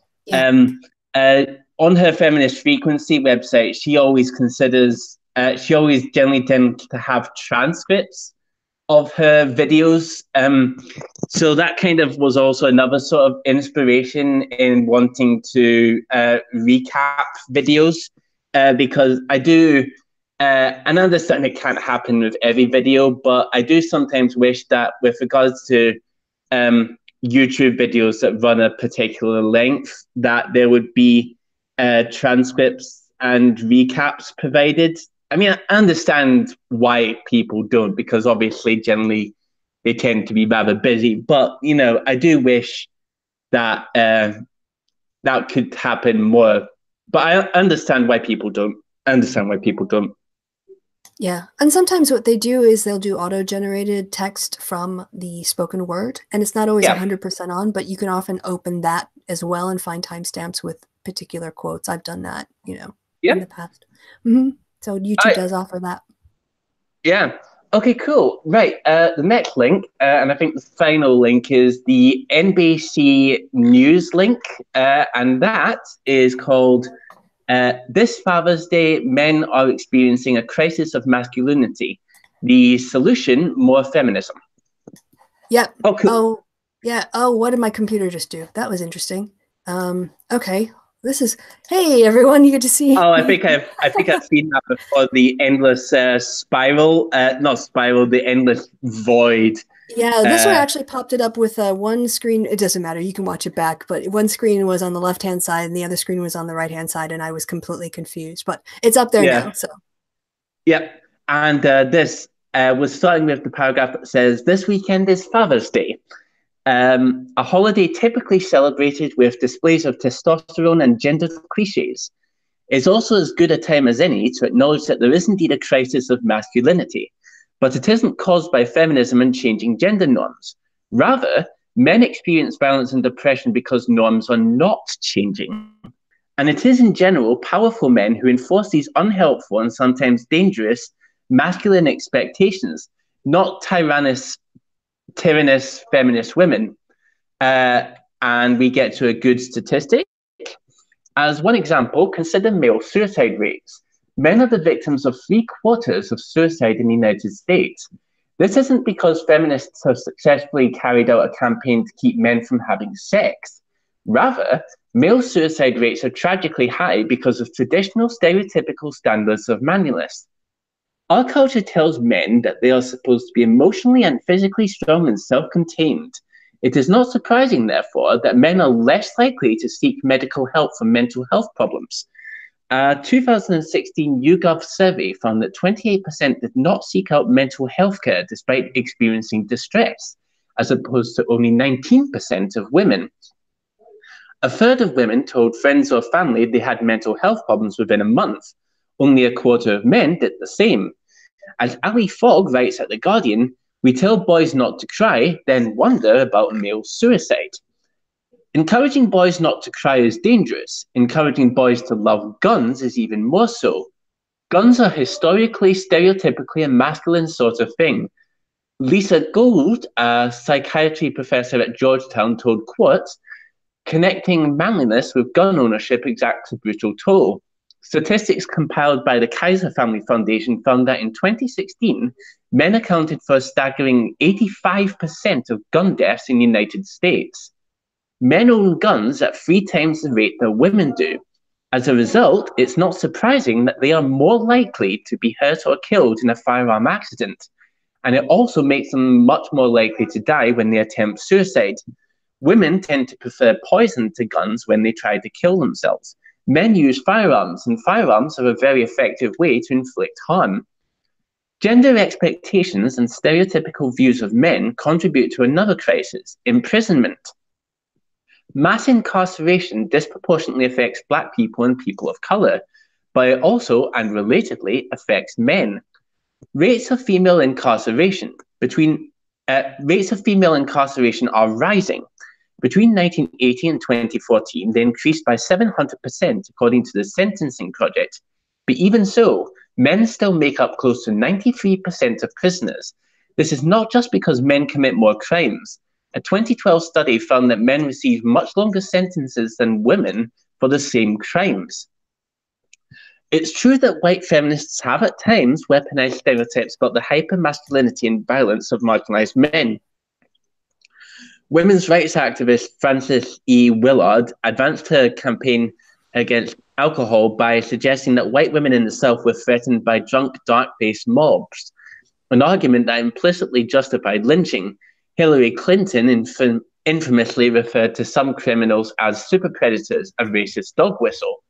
On her Feminist Frequency website, she always generally tends to have transcripts of her videos. So that kind of was also another sort of inspiration in wanting to recap videos, because I do and I understand it can't happen with every video, but I do sometimes wish that with regards to YouTube videos that run a particular length, that there would be transcripts and recaps provided. I mean, I understand why people don't, because obviously generally they tend to be rather busy, but, you know, I do wish that that could happen more. But I understand why people don't. I understand why people don't. Yeah. And sometimes what they do is they'll do auto-generated text from the spoken word. And it's not always 100% on, but you can often open that as well and find timestamps with particular quotes. I've done that, you know, in the past. So YouTube does offer that. Yeah. Okay, cool. Right. The next link, and I think the final link, is the NBC News link. And that is called This Father's Day, Men Are Experiencing a Crisis of Masculinity. The solution, more feminism. Yeah. Oh, cool. Oh, yeah. Oh, what did my computer just do? That was interesting. Okay. This is, hey everyone, you get to see. Oh, I think I've seen that before. The endless spiral, not spiral, the endless void. Yeah, this one actually popped it up with one screen. It doesn't matter, you can watch it back, but one screen was on the left-hand side and the other screen was on the right-hand side, and I was completely confused, but it's up there now, so. Yeah, and this was starting with the paragraph that says, this weekend is Father's Day. A holiday typically celebrated with displays of testosterone and gender cliches. It's also as good a time as any to acknowledge that there is indeed a crisis of masculinity, but it isn't caused by feminism and changing gender norms. Rather, men experience violence and depression because norms are not changing. And it is in general powerful men who enforce these unhelpful and sometimes dangerous masculine expectations, not tyrannous feminist women. And we get to a good statistic. As one example, consider male suicide rates. Men are the victims of 3/4 of suicide in the United States. This isn't because feminists have successfully carried out a campaign to keep men from having sex. Rather, male suicide rates are tragically high because of traditional stereotypical standards of manliness. Our culture tells men that they are supposed to be emotionally and physically strong and self-contained. It is not surprising, therefore, that men are less likely to seek medical help for mental health problems. A 2016 YouGov survey found that 28% did not seek out mental health care despite experiencing distress, as opposed to only 19% of women. A third of women told friends or family they had mental health problems within a month. Only a quarter of men did the same. As Ali Fogg writes at The Guardian, we tell boys not to cry, then wonder about male suicide. Encouraging boys not to cry is dangerous. Encouraging boys to love guns is even more so. Guns are historically, stereotypically a masculine sort of thing. Lisa Gould, a psychiatry professor at Georgetown, told, quote, connecting manliness with gun ownership exacts a brutal toll. Statistics compiled by the Kaiser Family Foundation found that in 2016, men accounted for a staggering 85% of gun deaths in the United States. Men own guns at 3 times the rate that women do. As a result, it's not surprising that they are more likely to be hurt or killed in a firearm accident. And it also makes them much more likely to die when they attempt suicide. Women tend to prefer poison to guns when they try to kill themselves. Men use firearms, and firearms are a very effective way to inflict harm. Gender expectations and stereotypical views of men contribute to another crisis, imprisonment. Mass incarceration disproportionately affects Black people and people of color, but it also, and relatedly, affects men. Rates of female incarceration are rising. Between 1980 and 2014, they increased by 700%, according to the Sentencing Project. But even so, men still make up close to 93% of prisoners. This is not just because men commit more crimes. A 2012 study found that men receive much longer sentences than women for the same crimes. It's true that white feminists have at times weaponized stereotypes about the hypermasculinity and violence of marginalized men. Women's rights activist Frances E. Willard advanced her campaign against alcohol by suggesting that white women in the South were threatened by drunk, dark-faced mobs, an argument that implicitly justified lynching. Hillary Clinton infamously referred to some criminals as super predators, a racist dog whistle.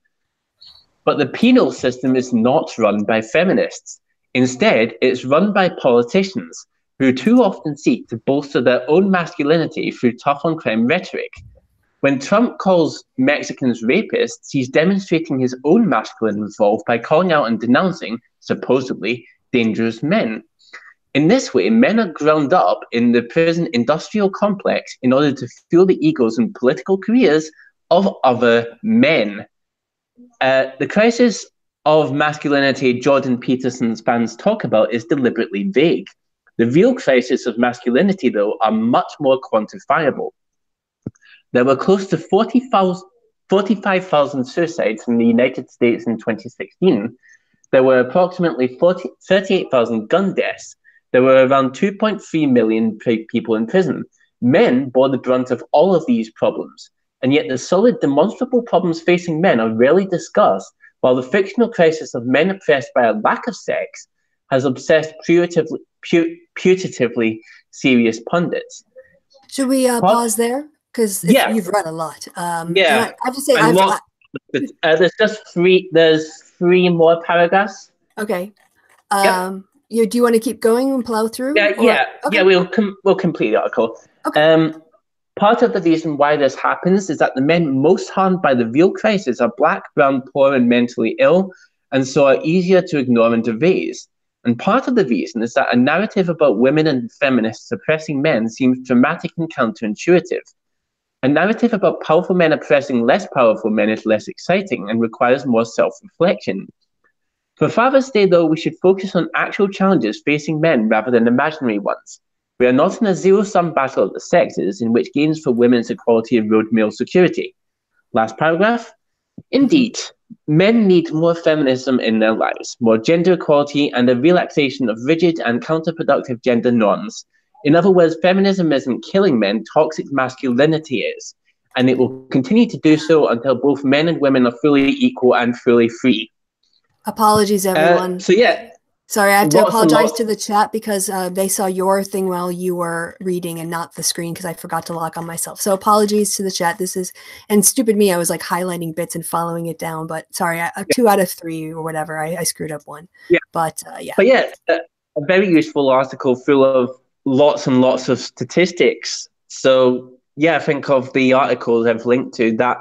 But the penal system is not run by feminists. Instead, it's run by politicians who too often seek to bolster their own masculinity through tough-on-crime rhetoric. When Trump calls Mexicans rapists, he's demonstrating his own masculine resolve by calling out and denouncing, supposedly, dangerous men. In this way, men are ground up in the prison industrial complex in order to fuel the egos and political careers of other men. The crisis of masculinity Jordan Peterson's fans talk about is deliberately vague. The real crisis of masculinity, though, are much more quantifiable. There were close to 45,000 suicides in the United States in 2016. There were approximately 38,000 gun deaths. There were around 2.3 million people in prison. Men bore the brunt of all of these problems, and yet the solid, demonstrable problems facing men are rarely discussed, while the fictional crisis of men oppressed by a lack of sex has obsessed putatively serious pundits. Should we pause there? Because you've read a lot. Yeah. I have to say, there's just three more paragraphs. Okay. Do you want to keep going and plow through? Yeah. We'll complete the article. Okay. Part of the reason why this happens is that the men most harmed by the real crisis are black, brown, poor, and mentally ill, and so are easier to ignore and erase. And part of the reason is that a narrative about women and feminists oppressing men seems dramatic and counterintuitive. A narrative about powerful men oppressing less powerful men is less exciting and requires more self-reflection. For Father's Day, though, we should focus on actual challenges facing men rather than imaginary ones. We are not in a zero-sum battle of the sexes in which gains for women's equality erode male security. Last paragraph. Indeed, men need more feminism in their lives, more gender equality, and a relaxation of rigid and counterproductive gender norms. In other words, feminism isn't killing men, toxic masculinity is, and it will continue to do so until both men and women are fully equal and fully free. Apologies, everyone. Sorry, I have to apologize to the chat because they saw your thing while you were reading and not the screen because I forgot to lock on myself. So apologies to the chat. And stupid me, I was like highlighting bits and following it down. But sorry, 2 out of 3 or whatever, I screwed up one. Yeah. But a very useful article full of lots and lots of statistics. So I think of the articles I've linked to, that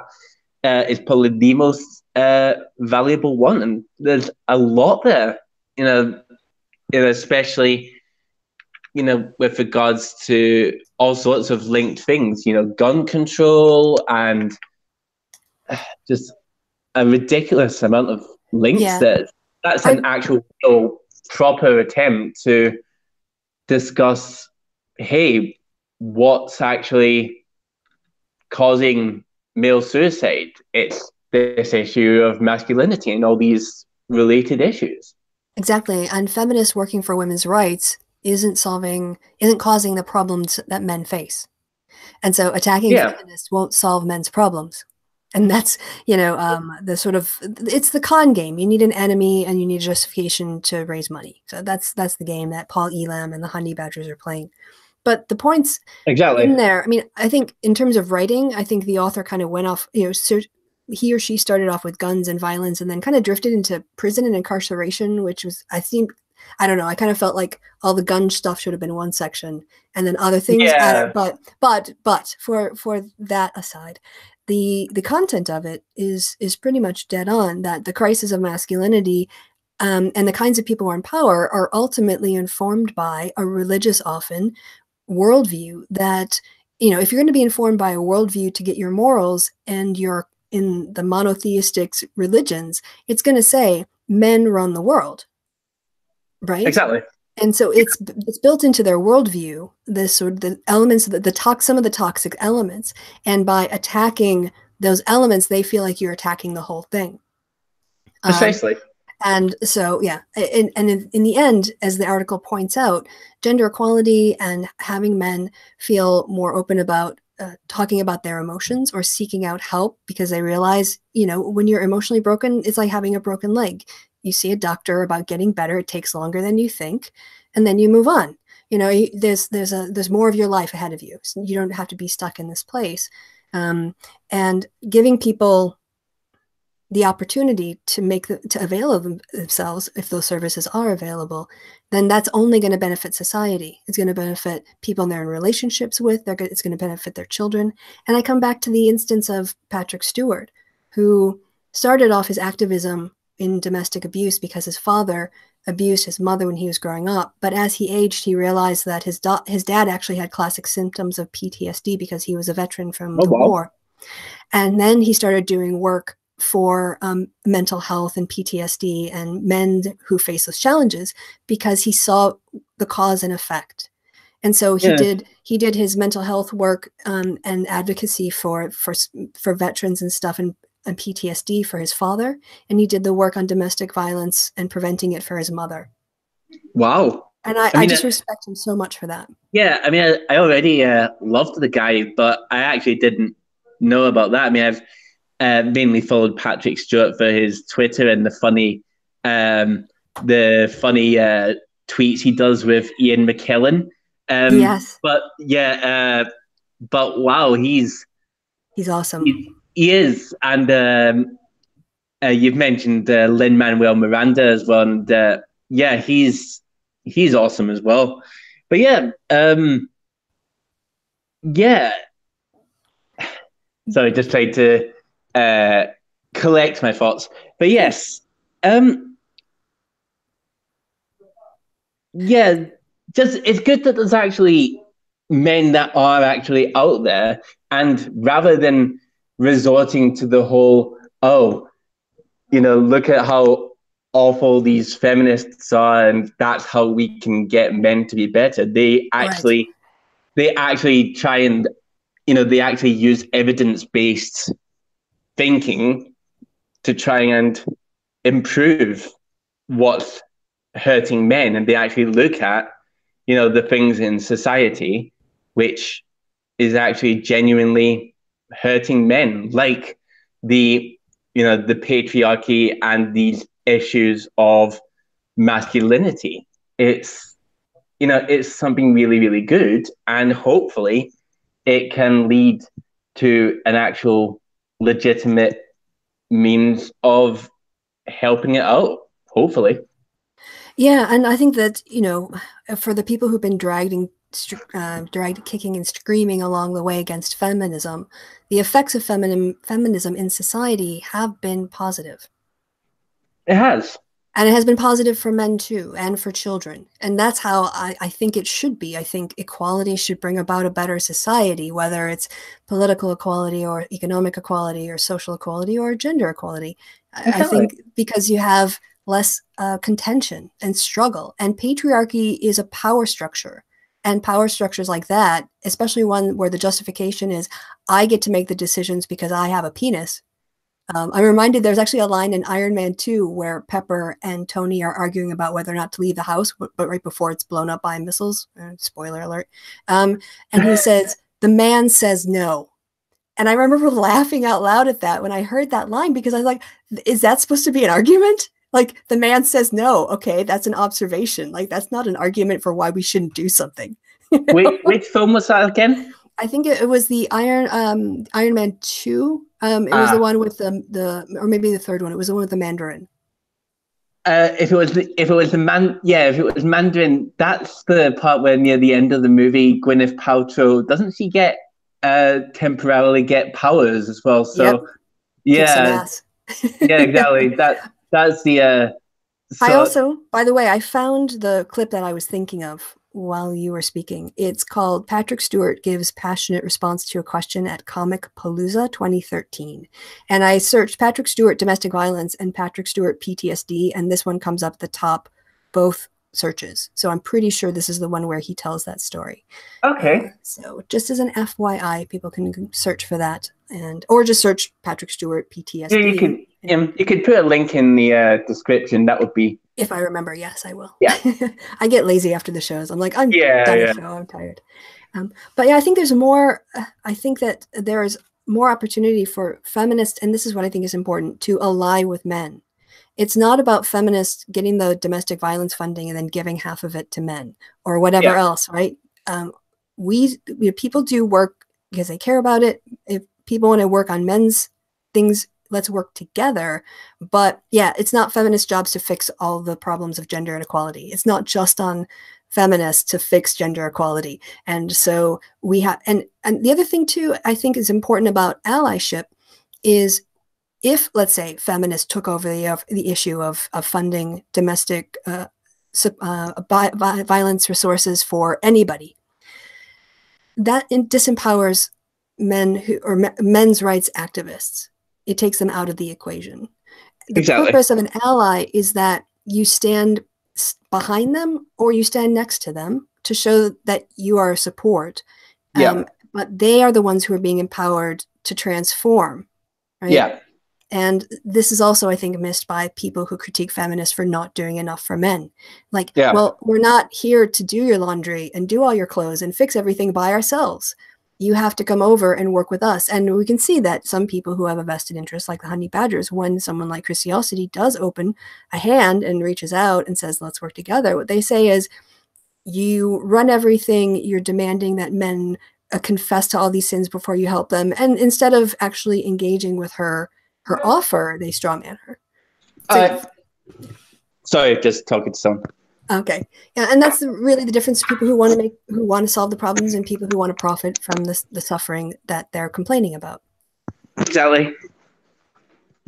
is probably the most valuable one. And there's a lot there. Especially, with regards to all sorts of linked things, gun control and just a ridiculous amount of links there. That's an actual proper attempt to discuss, hey, what's actually causing male suicide? It's this issue of masculinity and all these related issues. Exactly. And feminists working for women's rights isn't causing the problems that men face. And so attacking feminists won't solve men's problems. And that's, the sort of, it's the con game. You need an enemy and you need justification to raise money. So that's the game that Paul Elam and the Honey Badgers are playing. But the points in there, I mean, I think in terms of writing, I think the author kind of went off, he or she started off with guns and violence and then kind of drifted into prison and incarceration, which was, I don't know, I kind of felt like all the gun stuff should have been one section and then other things. But for that aside, the content of it is pretty much dead on, that the crisis of masculinity and the kinds of people who are in power are ultimately informed by a religious, often, worldview that, if you're going to be informed by a worldview to get your morals and you're in the monotheistic religions, it's going to say men run the world, right? Exactly. And so it's built into their worldview, this sort of the elements, some of the toxic elements, and by attacking those elements, they feel like you're attacking the whole thing. Precisely. And so, and in the end, as the article points out, gender equality and having men feel more open about talking about their emotions or seeking out help because they realize, you know, when you're emotionally broken, it's like having a broken leg. You see a doctor about getting better. It takes longer than you think, and then you move on. You know, there's more of your life ahead of you. So you don't have to be stuck in this place. And giving people the opportunity to avail of themselves, if those services are available, then that's only going to benefit society. It's going to benefit people they're in relationships with. It's going to benefit their children. And I come back to the instance of Patrick Stewart, who started off his activism in domestic abuse because his father abused his mother when he was growing up. But as he aged, he realized that his dad actually had classic symptoms of PTSD because he was a veteran from the war. And then he started doing work for mental health and PTSD and men who face those challenges because he saw the cause and effect. And so he did his mental health work and advocacy for veterans and stuff and PTSD for his father, and he did the work on domestic violence and preventing it for his mother. Wow. And I just respect him so much for that. Yeah, I mean, I already loved the guy, but I actually didn't know about that. I mean, I've mainly followed Patrick Stewart for his Twitter and the funny tweets he does with Ian McKellen. Yes. But yeah, but wow, he's awesome. He is, and you've mentioned Lin-Manuel Miranda as well, and yeah, he's awesome as well. But yeah, yeah. Sorry, just trying to collect my thoughts. But yes, yeah, just it's good that there's actually men that are actually out there, and rather than resorting to the whole, oh, you know, look at how awful these feminists are, and that's how we can get men to be better. They actually try and, you know, they actually use evidence-based thinking to try and improve what's hurting men, and they actually look at, you know, the things in society which is actually genuinely hurting men, like the, you know, the patriarchy and these issues of masculinity. It's, you know, it's something really, really good, and hopefully it can lead to an actual legitimate means of helping it out, hopefully. Yeah, and I think that, you know, for the people who've been dragged kicking and screaming along the way against feminism, the effects of feminism in society have been positive. It has. And it has been positive for men too, and for children. And that's how I think it should be. I think equality should bring about a better society, whether it's political equality or economic equality or social equality or gender equality. I think because you have less contention and struggle. And patriarchy is a power structure. And power structures like that, especially one where the justification is, I get to make the decisions because I have a penis. I'm reminded there's actually a line in Iron Man 2 where Pepper and Tony are arguing about whether or not to leave the house, but right before it's blown up by missiles. Spoiler alert. And he says, the man says no. And I remember laughing out loud at that when I heard that line, because I was like, is that supposed to be an argument? Like, the man says no. Okay, that's an observation. Like, that's not an argument for why we shouldn't do something. Which film was that again? I think it was the Iron Man 2. It was the one with the or maybe the third one. It was the one with the Mandarin. If it was Mandarin, that's the part where near the end of the movie, Gwyneth Paltrow, doesn't she get temporarily get powers as well? So yeah, yeah, exactly. That's the. I also, by the way, I found the clip that I was thinking of while you were speaking. It's called Patrick Stewart Gives Passionate Response to a Question at Comic Palooza 2013. And I searched Patrick Stewart domestic violence and Patrick Stewart PTSD, and this one comes up at the top, both searches. So I'm pretty sure this is the one where he tells that story. Okay. So just as an FYI, people can search for that, or just search Patrick Stewart PTSD. Yeah, you could put a link in the description. That would be If I remember, yes, I will. Yeah. I get lazy after the shows. I'm like, I'm done the show. I'm tired. But yeah, I think there's more. I think that there is more opportunity for feminists, and this is what I think is important, to ally with men. It's not about feminists getting the domestic violence funding and then giving half of it to men or whatever else, right? People do work because they care about it. If people want to work on men's things, let's work together. But yeah, it's not feminist jobs to fix all the problems of gender inequality. It's not just on feminists to fix gender equality. And so we have, and the other thing too, I think is important about allyship is if, let's say, feminists took over the issue of funding domestic violence resources for anybody, that disempowers men men's rights activists. It takes them out of the equation. The purpose of an ally is that you stand behind them or you stand next to them to show that you are a support. But they are the ones who are being empowered to transform. Right? Yeah. And this is also, I think, missed by people who critique feminists for not doing enough for men. Like, well, we're not here to do your laundry and do all your clothes and fix everything by ourselves. You have to come over and work with us. And we can see that some people who have a vested interest, like the honey badgers, when someone like Christiosity does open a hand and reaches out and says, let's work together, what they say is, you run everything, you're demanding that men confess to all these sins before you help them. And instead of actually engaging with her offer, they strawman her. So, sorry, just talking to someone. Okay, yeah, and that's really the difference: people who want to solve the problems, and people who want to profit from the suffering that they're complaining about. Exactly.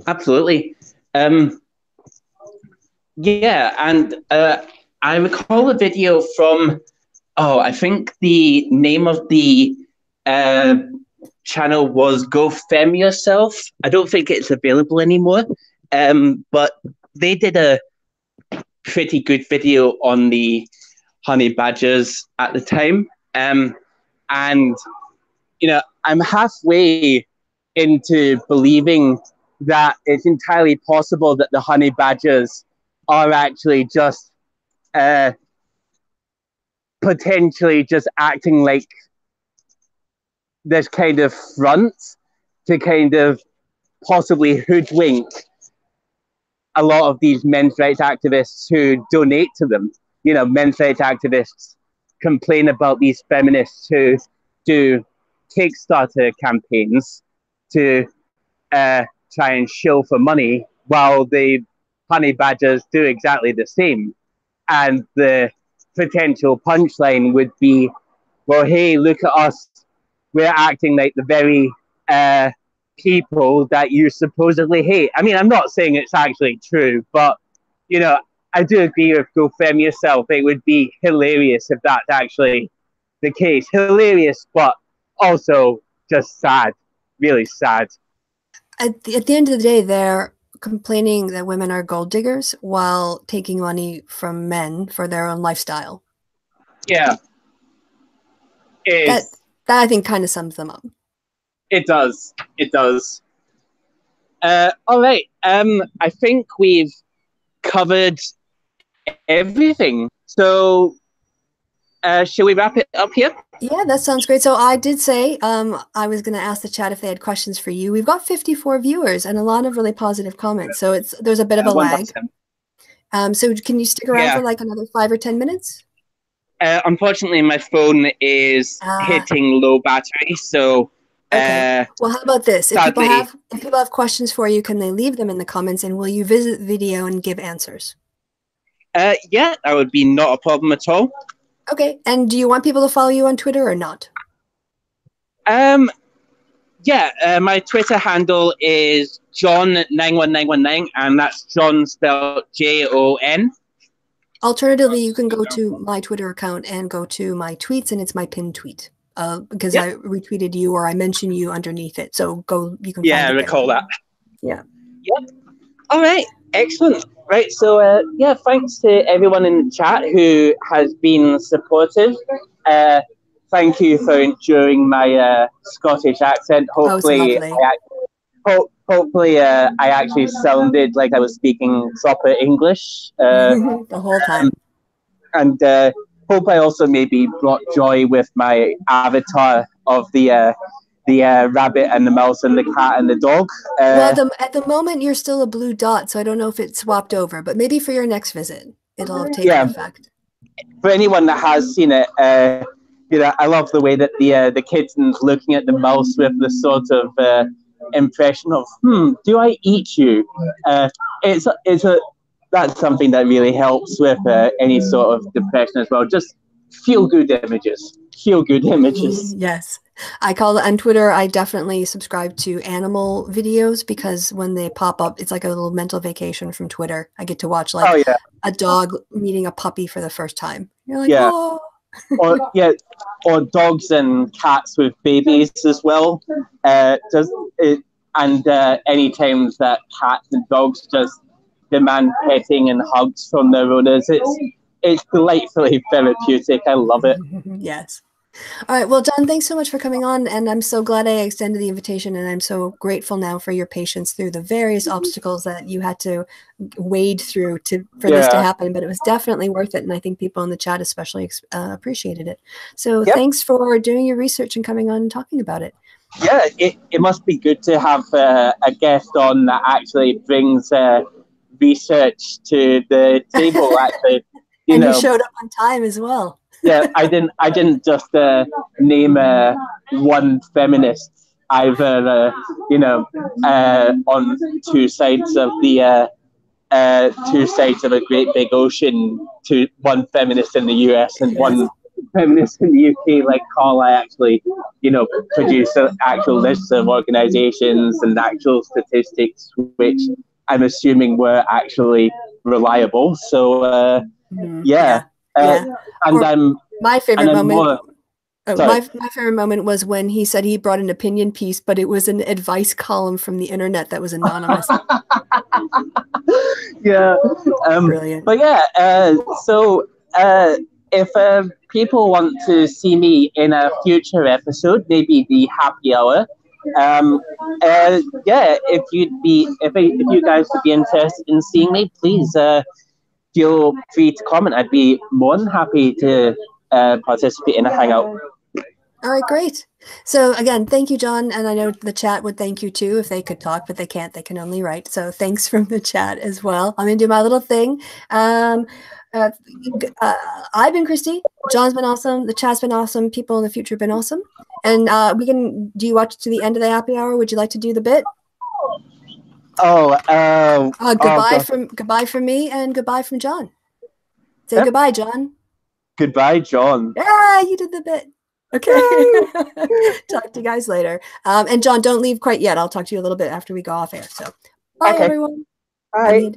Absolutely. Yeah, and I recall a video from. Oh, I think the name of the channel was Go Fem Yourself. I don't think it's available anymore. But they did a pretty good video on the honey badgers at the time. And, you know, I'm halfway into believing that it's entirely possible that the honey badgers are actually just potentially just acting like this kind of front to kind of possibly hoodwink a lot of these men's rights activists who donate to them. You know, men's rights activists complain about these feminists who do Kickstarter campaigns to try and shill for money, while the honey badgers do exactly the same. And the potential punchline would be, well, hey, look at us. We're acting like the very people that you supposedly hate. I mean, I'm not saying it's actually true, but, you know, I do agree with Go Fem Yourself. It would be hilarious if that's actually the case. Hilarious, but also just sad. Really sad. At the end of the day, they're complaining that women are gold diggers while taking money from men for their own lifestyle. Yeah. That I think kind of sums them up. It does. It does. All right. I think we've covered everything. So, shall we wrap it up here? Yeah, that sounds great. So I did say I was going to ask the chat if they had questions for you. We've got 54 viewers and a lot of really positive comments. So there's a bit of a lag. So can you stick around for like another 5 or 10 minutes? Unfortunately, my phone is hitting low battery. So. Okay. Well, how about this? If people have questions for you, can they leave them in the comments, and will you visit the video and give answers? Yeah, that would be not a problem at all. Okay. And do you want people to follow you on Twitter or not? Yeah, my Twitter handle is John91919, and that's John spelled Jon. Alternatively, you can go to my Twitter account and go to my tweets, and it's my pinned tweet. Because I retweeted you or I mentioned you underneath it. So you can find it. I recall that. Yeah. Yep. All right. Excellent. Right. So, thanks to everyone in the chat who has been supportive. Thank you for enduring my Scottish accent. Hopefully, hopefully I actually sounded like I was speaking proper English the whole time. And hope I also maybe brought joy with my avatar of the rabbit and the mouse and the cat and the dog. Well, at the moment you're still a blue dot, so I don't know if it swapped over, but maybe for your next visit it'll have taken effect. For anyone that has seen it, I love the way that the kitten's looking at the mouse with the sort of impression of, do I eat you? That's something that really helps with any sort of depression as well. Just feel good images. Feel good images. Yes. I call it on Twitter. I definitely subscribe to animal videos because when they pop up, it's like a little mental vacation from Twitter. I get to watch like a dog meeting a puppy for the first time. You're like, oh. or dogs and cats with babies as well. Any times that cats and dogs just demand petting and hugs from their owners, it's delightfully therapeutic. I love it. Yes. All right. Well, John, thanks so much for coming on. And I'm so glad I extended the invitation. And I'm so grateful now for your patience through the various obstacles that you had to wade through for this to happen. But it was definitely worth it. And I think people in the chat especially appreciated it. So thanks for doing your research and coming on and talking about it. Yeah, it must be good to have a guest on that actually brings research to the table. Actually, you showed up on time as well. I didn't just name one feminist either. On two sides of a great big ocean. One feminist in the US and one feminist in the UK. Like Carl, I actually, produce actual lists of organizations and actual statistics, which I'm assuming were actually reliable. So my favorite moment. My favorite moment was when he said he brought an opinion piece, but it was an advice column from the internet that was anonymous. Brilliant. But if people want to see me in a future episode, maybe the happy hour, if you guys would be interested in seeing me, please feel free to comment. I'd be more than happy to participate in a hangout. All right, great. So again, thank you, John. And I know the chat would thank you too if they could talk, but they can't. They can only write. So thanks from the chat as well. I'm going to do my little thing. I've been Christy. John's been awesome. The chat's been awesome. People in the future have been awesome. And do you watch to the end of the happy hour? Would you like to do the bit? Goodbye from me and goodbye from John. Say goodbye, John. Goodbye, John. Yeah, you did the bit. Okay. Talk to you guys later. And John, don't leave quite yet. I'll talk to you a little bit after we go off air. So bye, everyone. Bye.